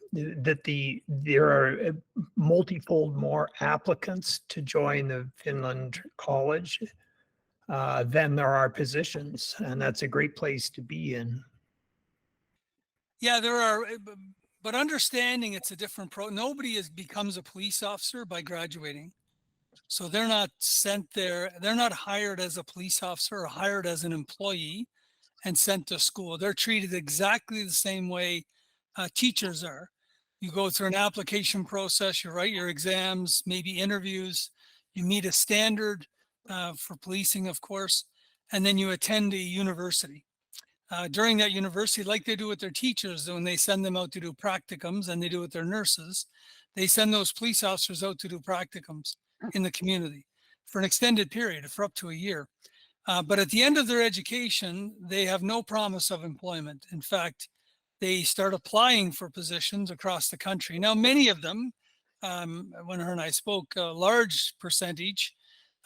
are multifold more applicants to join the Finland College than there are positions, and that's a great place to be in. Yeah, there are, but understanding it's a different nobody becomes a police officer by graduating. So they're not sent there. They're not hired as a police officer or hired as an employee and sent to school. They're treated exactly the same way teachers are. You go through an application process, you write your exams, maybe interviews, you meet a standard for policing, of course, and then you attend a university. During that university, like they do with their teachers, when they send them out to do practicums, and they do with their nurses, they send those police officers out to do practicums in the community for an extended period, for up to a year. But at the end of their education, they have no promise of employment. In fact, they start applying for positions across the country. Now, many of them, when her and I spoke, a large percentage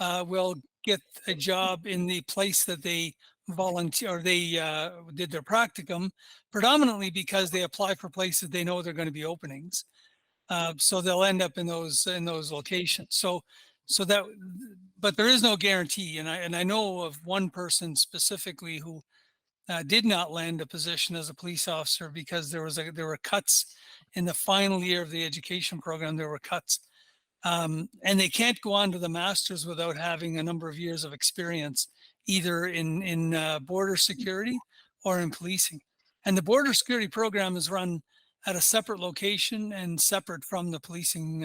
will get a job in the place that they volunteer, or they did their practicum, predominantly because they apply for places they know they're going to be openings. So they'll end up in those locations. So that, but there is no guarantee. And I know of one person specifically who did not land a position as a police officer because there were cuts in the final year of the education program. There were cuts, and they can't go on to the master's without having a number of years of experience, either in border security or in policing. And the border security program is run at a separate location and separate from the policing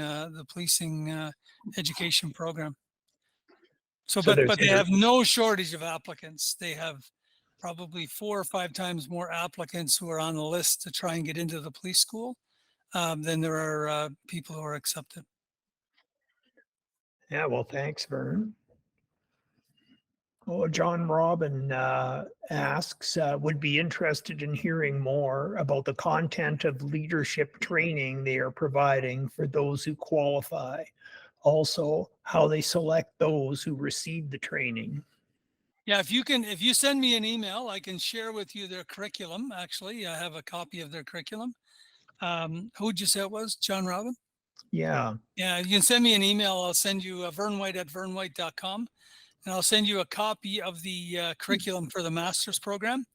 education program. So, So but they have no shortage of applicants. They have probably 4 or 5 times more applicants who are on the list to try and get into the police school than there are people who are accepted. Yeah, well, thanks, Vernon. Oh, John Robin asks, would be interested in hearing more about the content of leadership training they are providing for those who qualify. Also, how they select those who receive the training. Yeah, if you send me an email, I can share with you their curriculum. Actually, I have a copy of their curriculum. Who'd you say it was? John Robin? Yeah. Yeah, you can send me an email. I'll send you vernwhite@vernwhite.com. And I'll send you a copy of the curriculum for the master's program.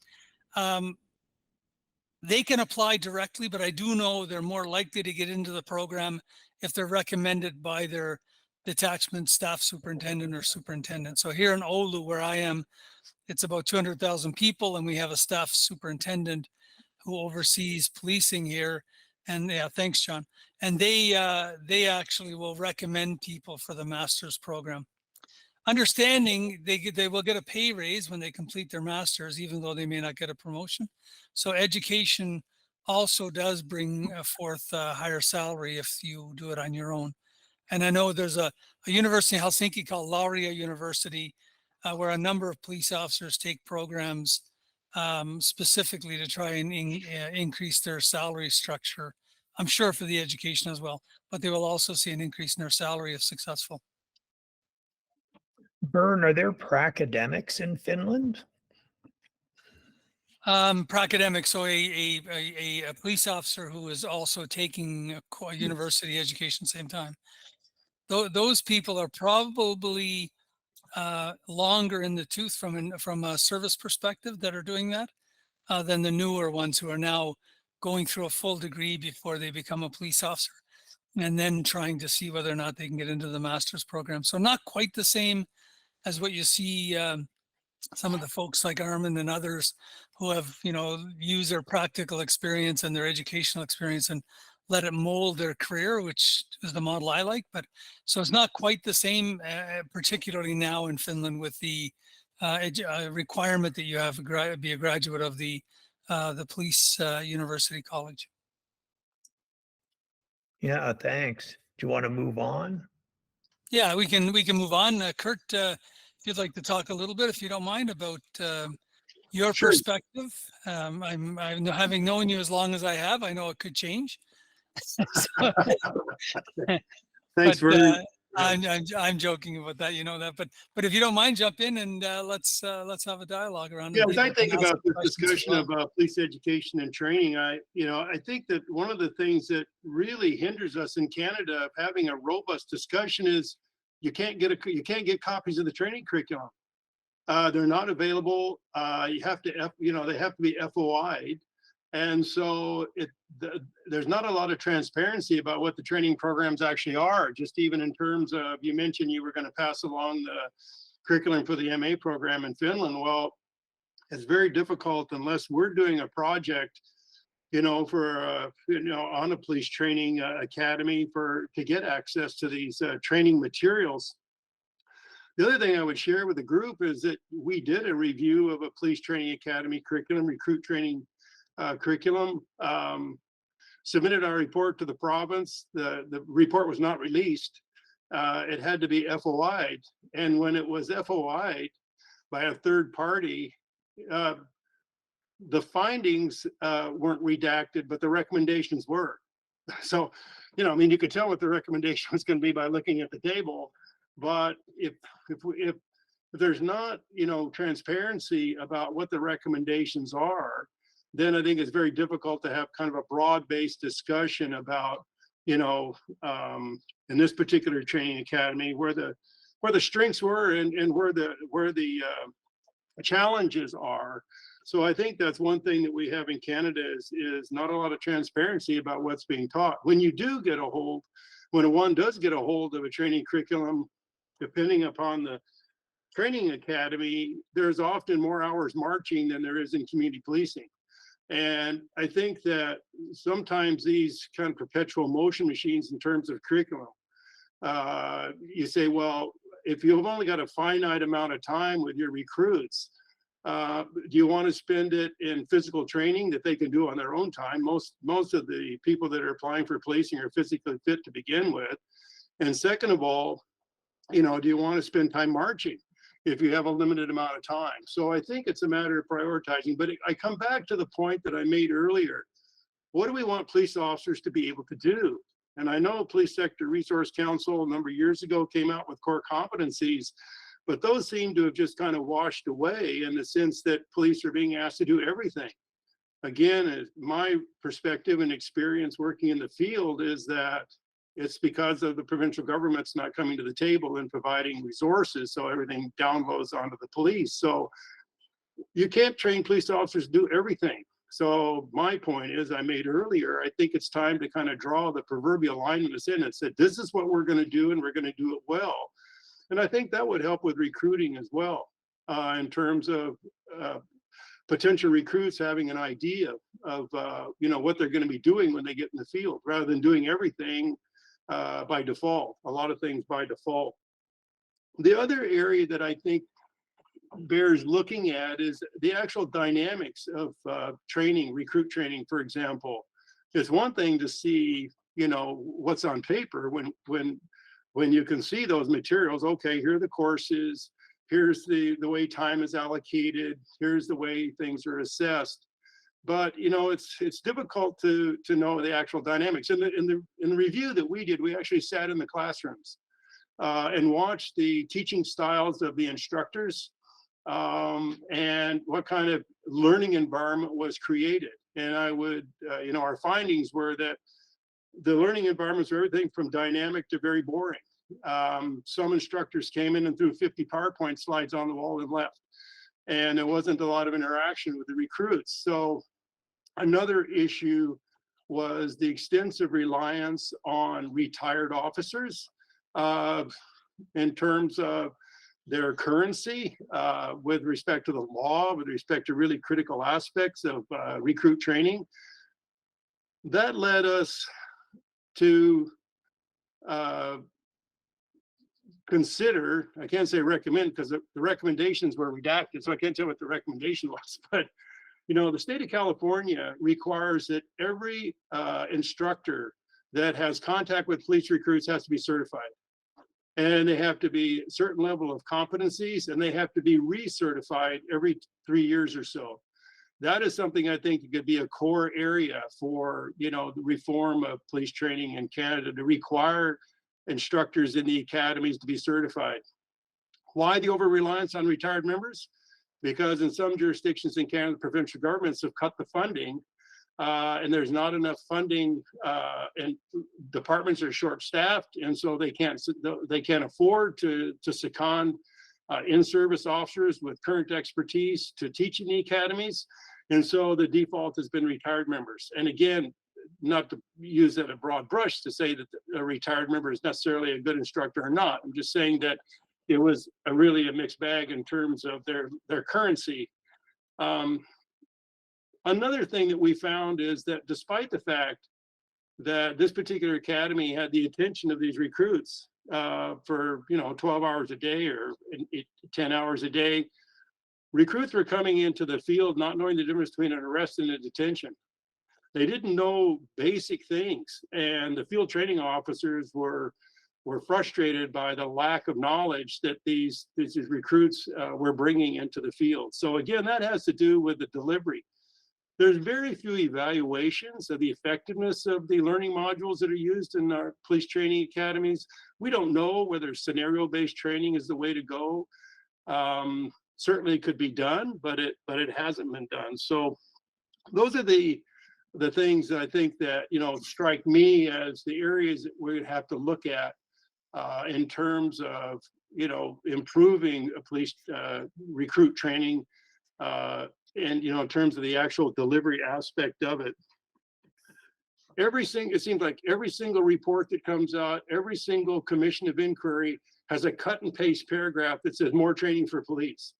They can apply directly, but I do know they're more likely to get into the program if they're recommended by their detachment staff superintendent or superintendent. So here in Oulu, where I am, it's about 200,000 people, and we have a staff superintendent who oversees policing here. And yeah, thanks, John. And they actually will recommend people for the master's program. Understanding they will get a pay raise when they complete their master's, even though they may not get a promotion. So education also does bring forth a higher salary if you do it on your own. And I know there's a university in Helsinki called Lauria University, where a number of police officers take programs specifically to try and increase their salary structure. I'm sure for the education as well, but they will also see an increase in their salary if successful. Bern, are there pracademics in Finland? Pracademic, so a police officer who is also taking a university education at the same time. Those people are probably longer in the tooth from a service perspective that are doing that than the newer ones who are now going through a full degree before they become a police officer, and then trying to see whether or not they can get into the master's program. So not quite the same as what you see some of the folks like Armin and others who have, used their practical experience and their educational experience and let it mold their career, which is the model I like. But so it's not quite the same, particularly now in Finland with the requirement that you have to be a graduate of the police university college. Yeah, thanks. Do you want to move on? Yeah, we can move on. Curt, if you'd like to talk a little bit, if you don't mind, about your Sure. perspective. I'm having known you as long as I have, I know it could change. Thanks, Vernon. I'm joking about that, you know that. But if you don't mind, jump in and let's have a dialogue around it. Yeah, as I think about this questions as discussion well. about police education and training, I think that one of the things that really hinders us in Canada of having a robust discussion is you can't get copies of the training curriculum. They're not available. You have to, they have to be FOI'd. And so there's not a lot of transparency about what the training programs actually are, just even in terms of, you mentioned you were going to pass along the curriculum for the MA program in Finland. Well, it's very difficult unless we're doing a project, for, on a police training academy to get access to these training materials. The other thing I would share with the group is that we did a review of a police training academy curriculum, recruit training curriculum, submitted our report to the province. The report was not released. It had to be FOI'd. And when it was FOI'd by a third party, the findings weren't redacted, but the recommendations were. So, you could tell what the recommendation was going to be by looking at the table. But if there's not, transparency about what the recommendations are, then I think it's very difficult to have kind of a broad-based discussion about you know, in this particular training academy, where the strengths were and where the challenges are. So I think that's one thing that we have in Canada is not a lot of transparency about what's being taught. When one does get a hold of a training curriculum, depending upon the training academy, there's often more hours marching than there is in community policing. And I think that sometimes these kind of perpetual motion machines in terms of curriculum, you say, well, if you've only got a finite amount of time with your recruits, do you want to spend it in physical training that they can do on their own time? Most of the people that are applying for policing are physically fit to begin with. And second of all, you know, do you want to spend time marching if you have a limited amount of time? So I think it's a matter of prioritizing. But I come back to the point that I made earlier. What do we want police officers to be able to do? And I know Police Sector Resource Council a number of years ago came out with core competencies, but those seem to have just kind of washed away in the sense that police are being asked to do everything. Again, my perspective and experience working in the field is that it's because of the provincial government's not coming to the table and providing resources, so everything downloads onto the police. So you can't train police officers to do everything. So my point is, I made earlier, I think it's time to kind of draw the proverbial line in the sand and say, this is what we're going to do, and we're going to do it well. And I think that would help with recruiting as well, in terms of potential recruits having an idea of you know, what they're going to be doing when they get in the field, rather than doing everything by default, a lot of things by default. The other area that I think bears looking at is the actual dynamics of training, recruit training, for example. It's one thing to see, you know, what's on paper when you can see those materials. Okay, here are the courses, here's the way time is allocated, here's the way things are assessed. But you know, it's difficult to know the actual dynamics. In the review that we did, we actually sat in the classrooms and watched the teaching styles of the instructors, and what kind of learning environment was created. And I would, you know, our findings were that the learning environments were everything from dynamic to very boring. Some instructors came in and threw 50 PowerPoint slides on the wall and left. And there wasn't a lot of interaction with the recruits. So another issue was the extensive reliance on retired officers in terms of their currency with respect to the law, with respect to really critical aspects of recruit training. That led us to consider, I can't say recommend because the recommendations were redacted, so I can't tell what the recommendation was, but you know, the state of California requires that every instructor that has contact with police recruits has to be certified. And they have to be a certain level of competencies, and they have to be recertified every 3 years or so. That is something I think could be a core area for, you know, the reform of police training in Canada, to require instructors in the academies to be certified. Why the over-reliance on retired members? Because in some jurisdictions in Canada, provincial governments have cut the funding, and there's not enough funding, and departments are short-staffed, and so they can't afford to second in-service officers with current expertise to teach in the academies, and so the default has been retired members. And again, not to use that a broad brush to say that a retired member is necessarily a good instructor or not. I'm just saying that it was really a mixed bag in terms of their currency. Another thing that we found is that despite the fact that this particular academy had the attention of these recruits for, you know, 12 hours a day or 10 hours a day, recruits were coming into the field not knowing the difference between an arrest and a detention. They didn't know basic things, and the field training officers were frustrated by the lack of knowledge that these recruits were bringing into the field. So again, that has to do with the delivery. There's very few evaluations of the effectiveness of the learning modules that are used in our police training academies. We don't know whether scenario-based training is the way to go. Certainly it could be done, but it hasn't been done. So those are the the things that I think that, strike me as the areas that we'd have to look at in terms of, improving police recruit training and, in terms of the actual delivery aspect of it. It seems like every single report that comes out, every single commission of inquiry has a cut and paste paragraph that says more training for police.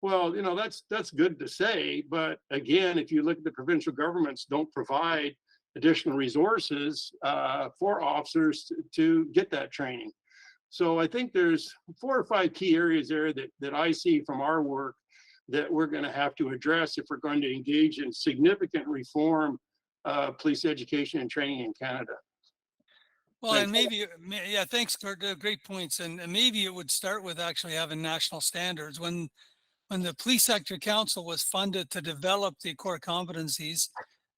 Well, that's good to say, but again, if you look at the provincial governments don't provide additional resources for officers to get that training. So I think there's 4 or 5 key areas there that I see from our work that we're going to have to address if we're going to engage in significant reform police education and training in Canada. Well, Thanks. and maybe, yeah, thanks, Curt. Great points. And maybe it would start with actually having national standards. When the Police Sector Council was funded to develop the core competencies,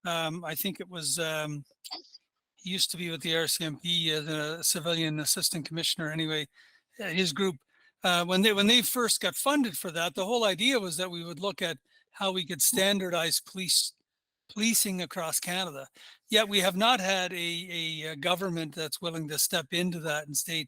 I think it was, he used to be with the RCMP as a civilian assistant commissioner anyway, his group. When they first got funded for that, the whole idea was that we would look at how we could standardize policing across Canada. Yet we have not had a government that's willing to step into that and state,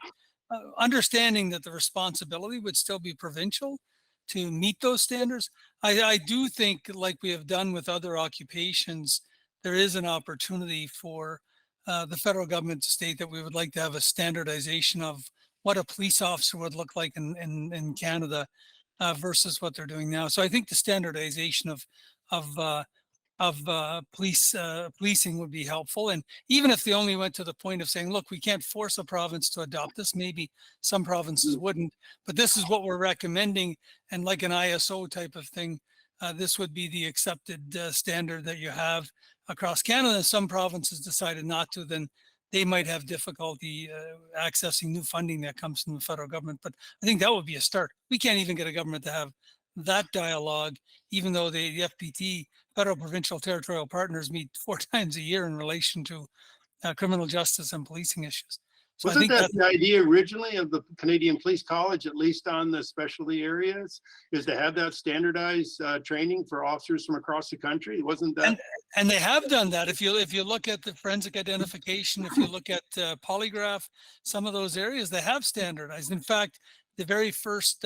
understanding that the responsibility would still be provincial to meet those standards. I do think, like we have done with other occupations, there is an opportunity for the federal government to state that we would like to have a standardization of what a police officer would look like in Canada versus what they're doing now. So I think the standardization of policing would be helpful. And even if they only went to the point of saying, look, we can't force a province to adopt this, maybe some provinces wouldn't, but this is what we're recommending. And like an ISO type of thing, this would be the accepted standard that you have across Canada. Some provinces decided not to, then they might have difficulty accessing new funding that comes from the federal government. But I think that would be a start. We can't even get a government to have that dialogue, even though the FPT, federal, provincial, territorial partners, meet 4 times a year in relation to criminal justice and policing issues. So Wasn't that the idea originally of the Canadian Police College, at least on the specialty areas, is to have that standardized training for officers from across the country? Wasn't that? And they have done that. If you look at the forensic identification, if you look at polygraph, some of those areas, they have standardized. In fact, the very first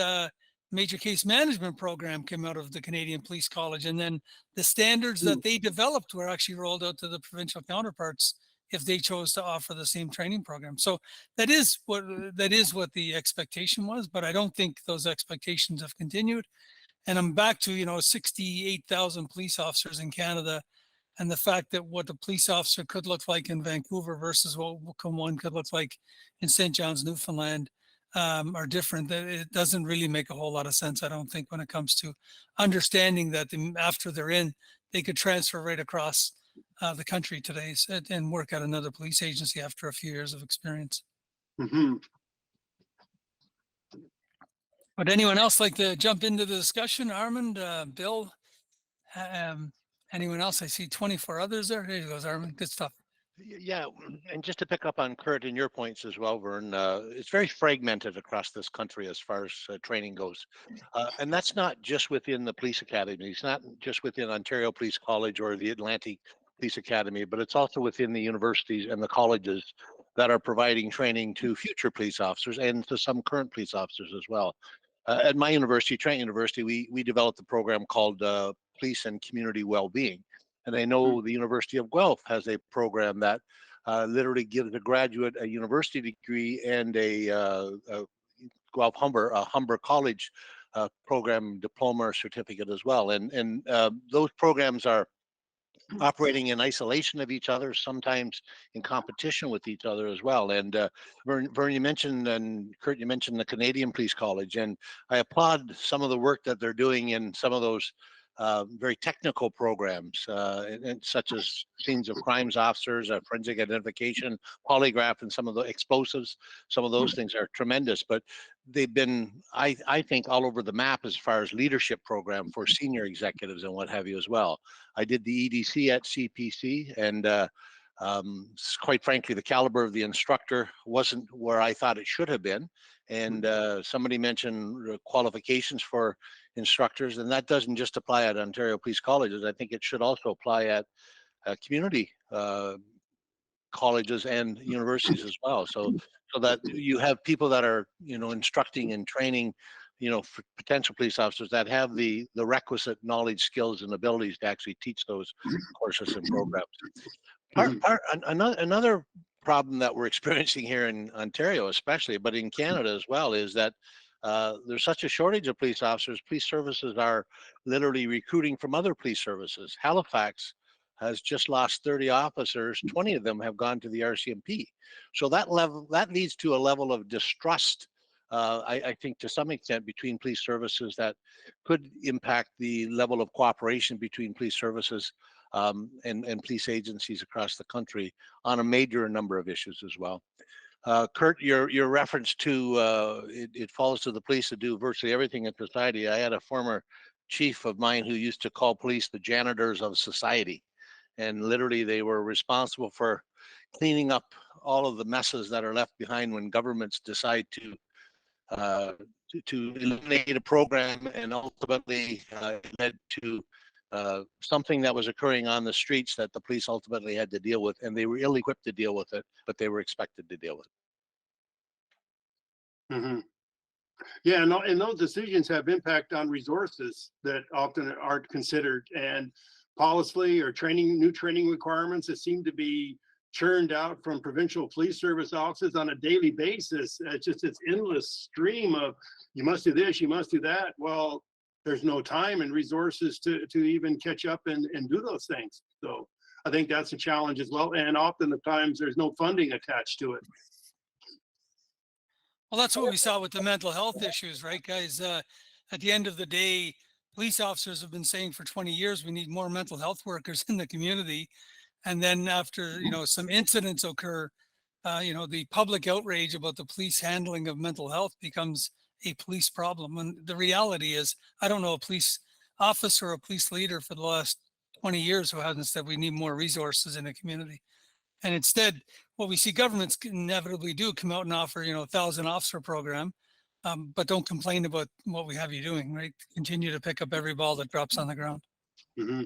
major case management program came out of the Canadian Police College, and then the standards that they developed were actually rolled out to the provincial counterparts if they chose to offer the same training program. So that is what the expectation was, but I don't think those expectations have continued. And I'm back to 68,000 police officers in Canada, and the fact that what a police officer could look like in Vancouver versus what one could look like in St. John's, Newfoundland, are different. It doesn't really make a whole lot of sense, I don't think, when it comes to understanding that after they're in, they could transfer right across the country today and work at another police agency after a few years of experience. Mm-hmm. Would anyone else like to jump into the discussion? Armand, Bill, anyone else? I see 24 others there. There you go, Armand. Good stuff. Yeah, and just to pick up on Curt and your points as well, Vern, it's very fragmented across this country as far as training goes. And that's not just within the police academy. It's not just within Ontario Police College or the Atlantic Police Academy, but it's also within the universities and the colleges that are providing training to future police officers and to some current police officers as well. At my university, Trent University, we developed a program called Police and Community Wellbeing. And I know the University of Guelph has a program that literally gives a graduate a university degree and a Guelph Humber College program diploma or certificate as well. And those programs are operating in isolation of each other, sometimes in competition with each other as well. And Vern, you mentioned, and Curt, you mentioned the Canadian Police College, and I applaud some of the work that they're doing in some of those very technical programs, and such as scenes of crimes officers, forensic identification, polygraph, and some of the explosives. Some of those things are tremendous, but they've been, I think, all over the map as far as leadership program for senior executives and what have you as well. I did the EDC at CPC, and quite frankly, the caliber of the instructor wasn't where I thought it should have been. And somebody mentioned qualifications for instructors, and that doesn't just apply at Ontario Police Colleges. I think it should also apply at community colleges and universities as well. So that you have people that are, instructing and training, for potential police officers that have the requisite knowledge, skills, and abilities to actually teach those courses and programs. Another problem that we're experiencing here in Ontario, especially, but in Canada as well, is that there's such a shortage of police officers. Police services are literally recruiting from other police services. Halifax has just lost 30 officers. 20 of them have gone to the RCMP. So that leads to a level of distrust, I think, to some extent, between police services that could impact the level of cooperation between police services and police agencies across the country on a major number of issues as well. Curt, your reference to it falls to the police to do virtually everything in society. I had a former chief of mine who used to call police the janitors of society. And literally they were responsible for cleaning up all of the messes that are left behind when governments decide to eliminate a program, and ultimately led to something that was occurring on the streets that the police ultimately had to deal with, and they were ill-equipped to deal with it, but they were expected to deal with it. Mm-hmm. Yeah, and those decisions have impact on resources that often aren't considered, and policy or new training requirements that seem to be churned out from provincial police service offices on a daily basis. It's just this endless stream of, you must do this, you must do that. Well, there's no time and resources to even catch up and do those things. So I think that's a challenge as well. And often the times there's no funding attached to it. Well, that's what we saw with the mental health issues, right, guys? At the end of the day, police officers have been saying for 20 years, we need more mental health workers in the community. And then after, some incidents occur, the public outrage about the police handling of mental health becomes a police problem. And the reality is, I don't know a police officer or a police leader for the last 20 years who hasn't said we need more resources in the community. And instead, what we see governments inevitably do come out and offer, 1,000 officer program, but don't complain about what we have you doing, right? Continue to pick up every ball that drops on the ground. Mm-hmm.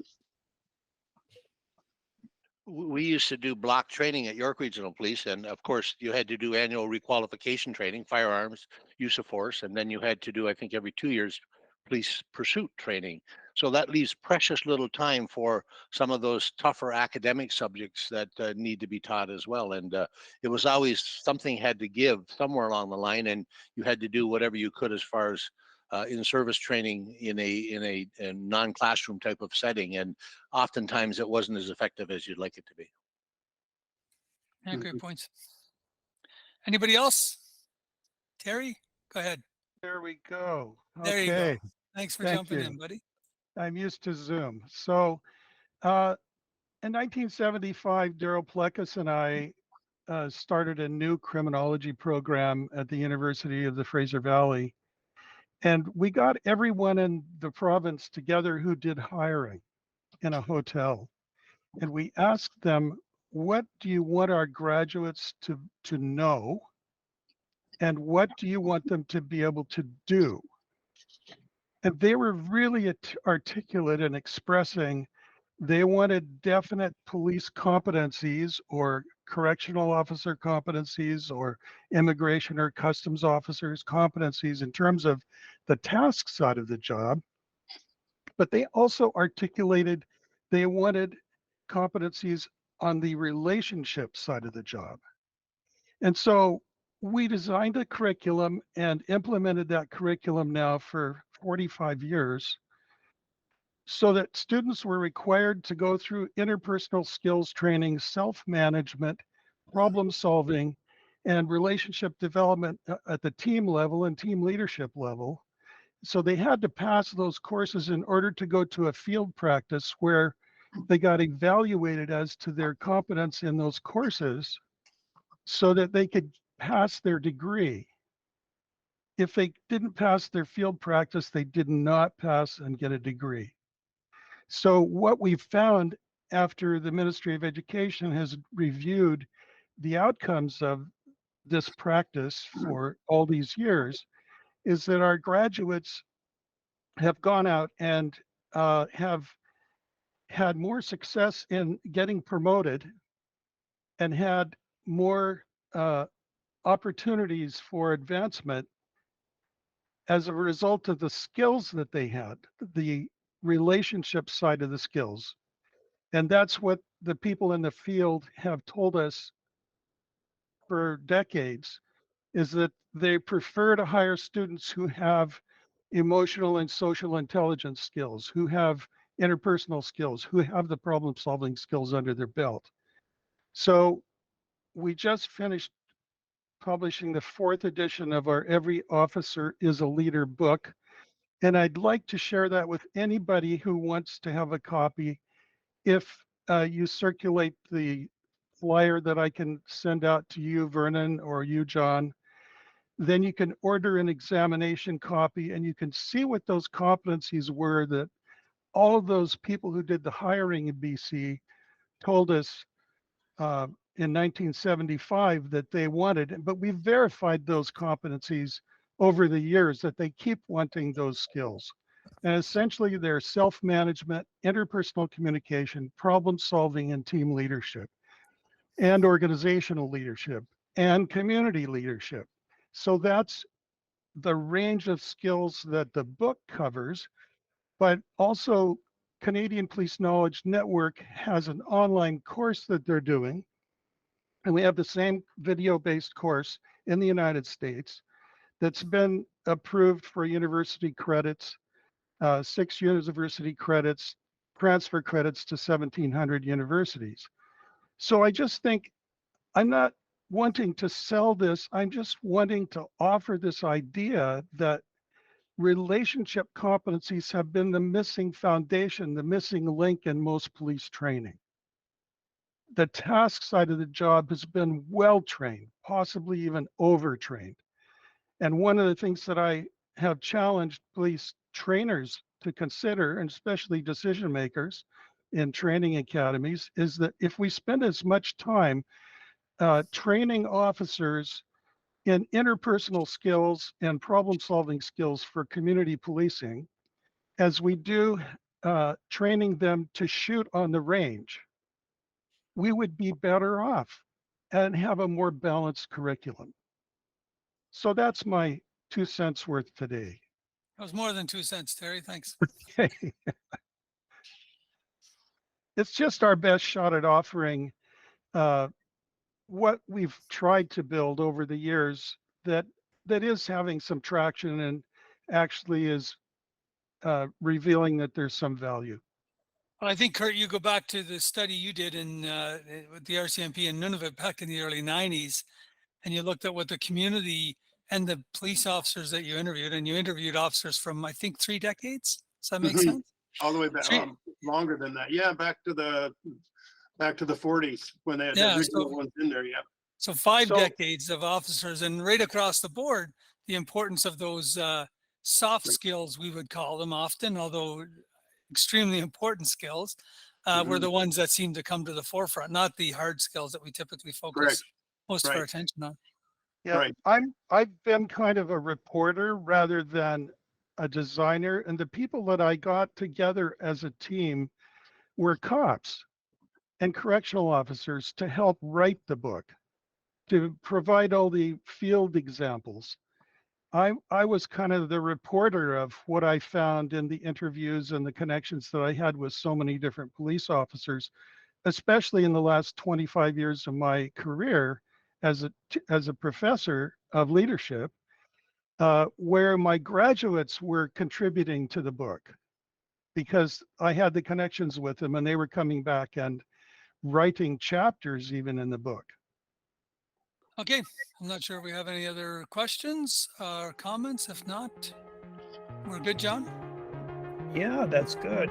We used to do block training at York Regional Police, and of course you had to do annual requalification training, firearms, use of force, and then you had to do, I think, every 2 years police pursuit training. So that leaves precious little time for some of those tougher academic subjects that need to be taught as well. And it was always something had to give somewhere along the line, and you had to do whatever you could as far as in-service training in a non-classroom type of setting, and oftentimes it wasn't as effective as you'd like it to be. Yeah, great points. Anybody else? Terry, go ahead. There we go. There you Okay. go. Thanks for Thank jumping you. in, buddy. I'm used to Zoom. So in 1975, Daryl Plekas and I started a new criminology program at the University of the Fraser Valley. And we got everyone in the province together who did hiring in a hotel. And we asked them, what do you want our graduates to know? And what do you want them to be able to do? And they were really articulate in expressing they wanted definite police competencies or correctional officer competencies or immigration or customs officers competencies in terms of the task side of the job. But they also articulated they wanted competencies on the relationship side of the job. And so we designed a curriculum and implemented that curriculum now for 45 years so that students were required to go through interpersonal skills training, self-management, problem solving, and relationship development at the team level and team leadership level. So they had to pass those courses in order to go to a field practice where they got evaluated as to their competence in those courses so that they could pass their degree. If they didn't pass their field practice, they did not pass and get a degree. So what we've found after the Ministry of Education has reviewed the outcomes of this practice for all these years is that our graduates have gone out and have had more success in getting promoted and had more opportunities for advancement as a result of the skills that they had, the relationship side of the skills. And that's what the people in the field have told us for decades, is that they prefer to hire students who have emotional and social intelligence skills, who have interpersonal skills, who have the problem solving skills under their belt. So we just finished publishing the 4th edition of our Every Officer is a Leader book. And I'd like to share that with anybody who wants to have a copy. If you circulate the flyer that I can send out to you, Vernon, or you, John, then you can order an examination copy and you can see what those competencies were that all of those people who did the hiring in BC told us in 1975 that they wanted, but we've verified those competencies over the years that they keep wanting those skills. And essentially they're self-management, interpersonal communication, problem solving, and team leadership, and organizational leadership, and community leadership. So that's the range of skills that the book covers, but also Canadian Police Knowledge Network has an online course that they're doing. And we have the same video-based course in the United States that's been approved for university credits, 6 university credits, transfer credits to 1,700 universities. So I just think, I'm not wanting to sell this, I'm just wanting to offer this idea that relationship competencies have been the missing foundation, the missing link in most police training. The task side of the job has been well trained, possibly even overtrained. And one of the things that I have challenged police trainers to consider, and especially decision makers in training academies, is that if we spend as much time training officers in interpersonal skills and problem solving skills for community policing as we do training them to shoot on the range, we would be better off and have a more balanced curriculum. So that's my 2 cents worth today. That was more than 2 cents, Terry. Thanks. It's just our best shot at offering what we've tried to build over the years that is having some traction and actually is revealing that there's some value. Well, I think, Curt, you go back to the study you did in with the RCMP in Nunavut back in the early 90s, and you looked at what the community and the police officers that you interviewed, and you interviewed officers from, I think, 3 decades. Does that make sense? All the way back, longer than that. Yeah, back to the 40s when they had the original ones in there. Yeah. So 5 decades of officers, and right across the board, the importance of those soft skills, we would call them often, although extremely important skills, were the ones that seem to come to the forefront, not the hard skills that we typically focus most of our attention on. Yeah, I've been kind of a reporter rather than a designer, and the people that I got together as a team were cops and correctional officers to help write the book, to provide all the field examples. I was kind of the reporter of what I found in the interviews and the connections that I had with so many different police officers, especially in the last 25 years of my career as a professor of leadership, where my graduates were contributing to the book because I had the connections with them and they were coming back and writing chapters even in the book. Okay, I'm not sure if we have any other questions or comments. If not, we're good, John? Yeah, that's good.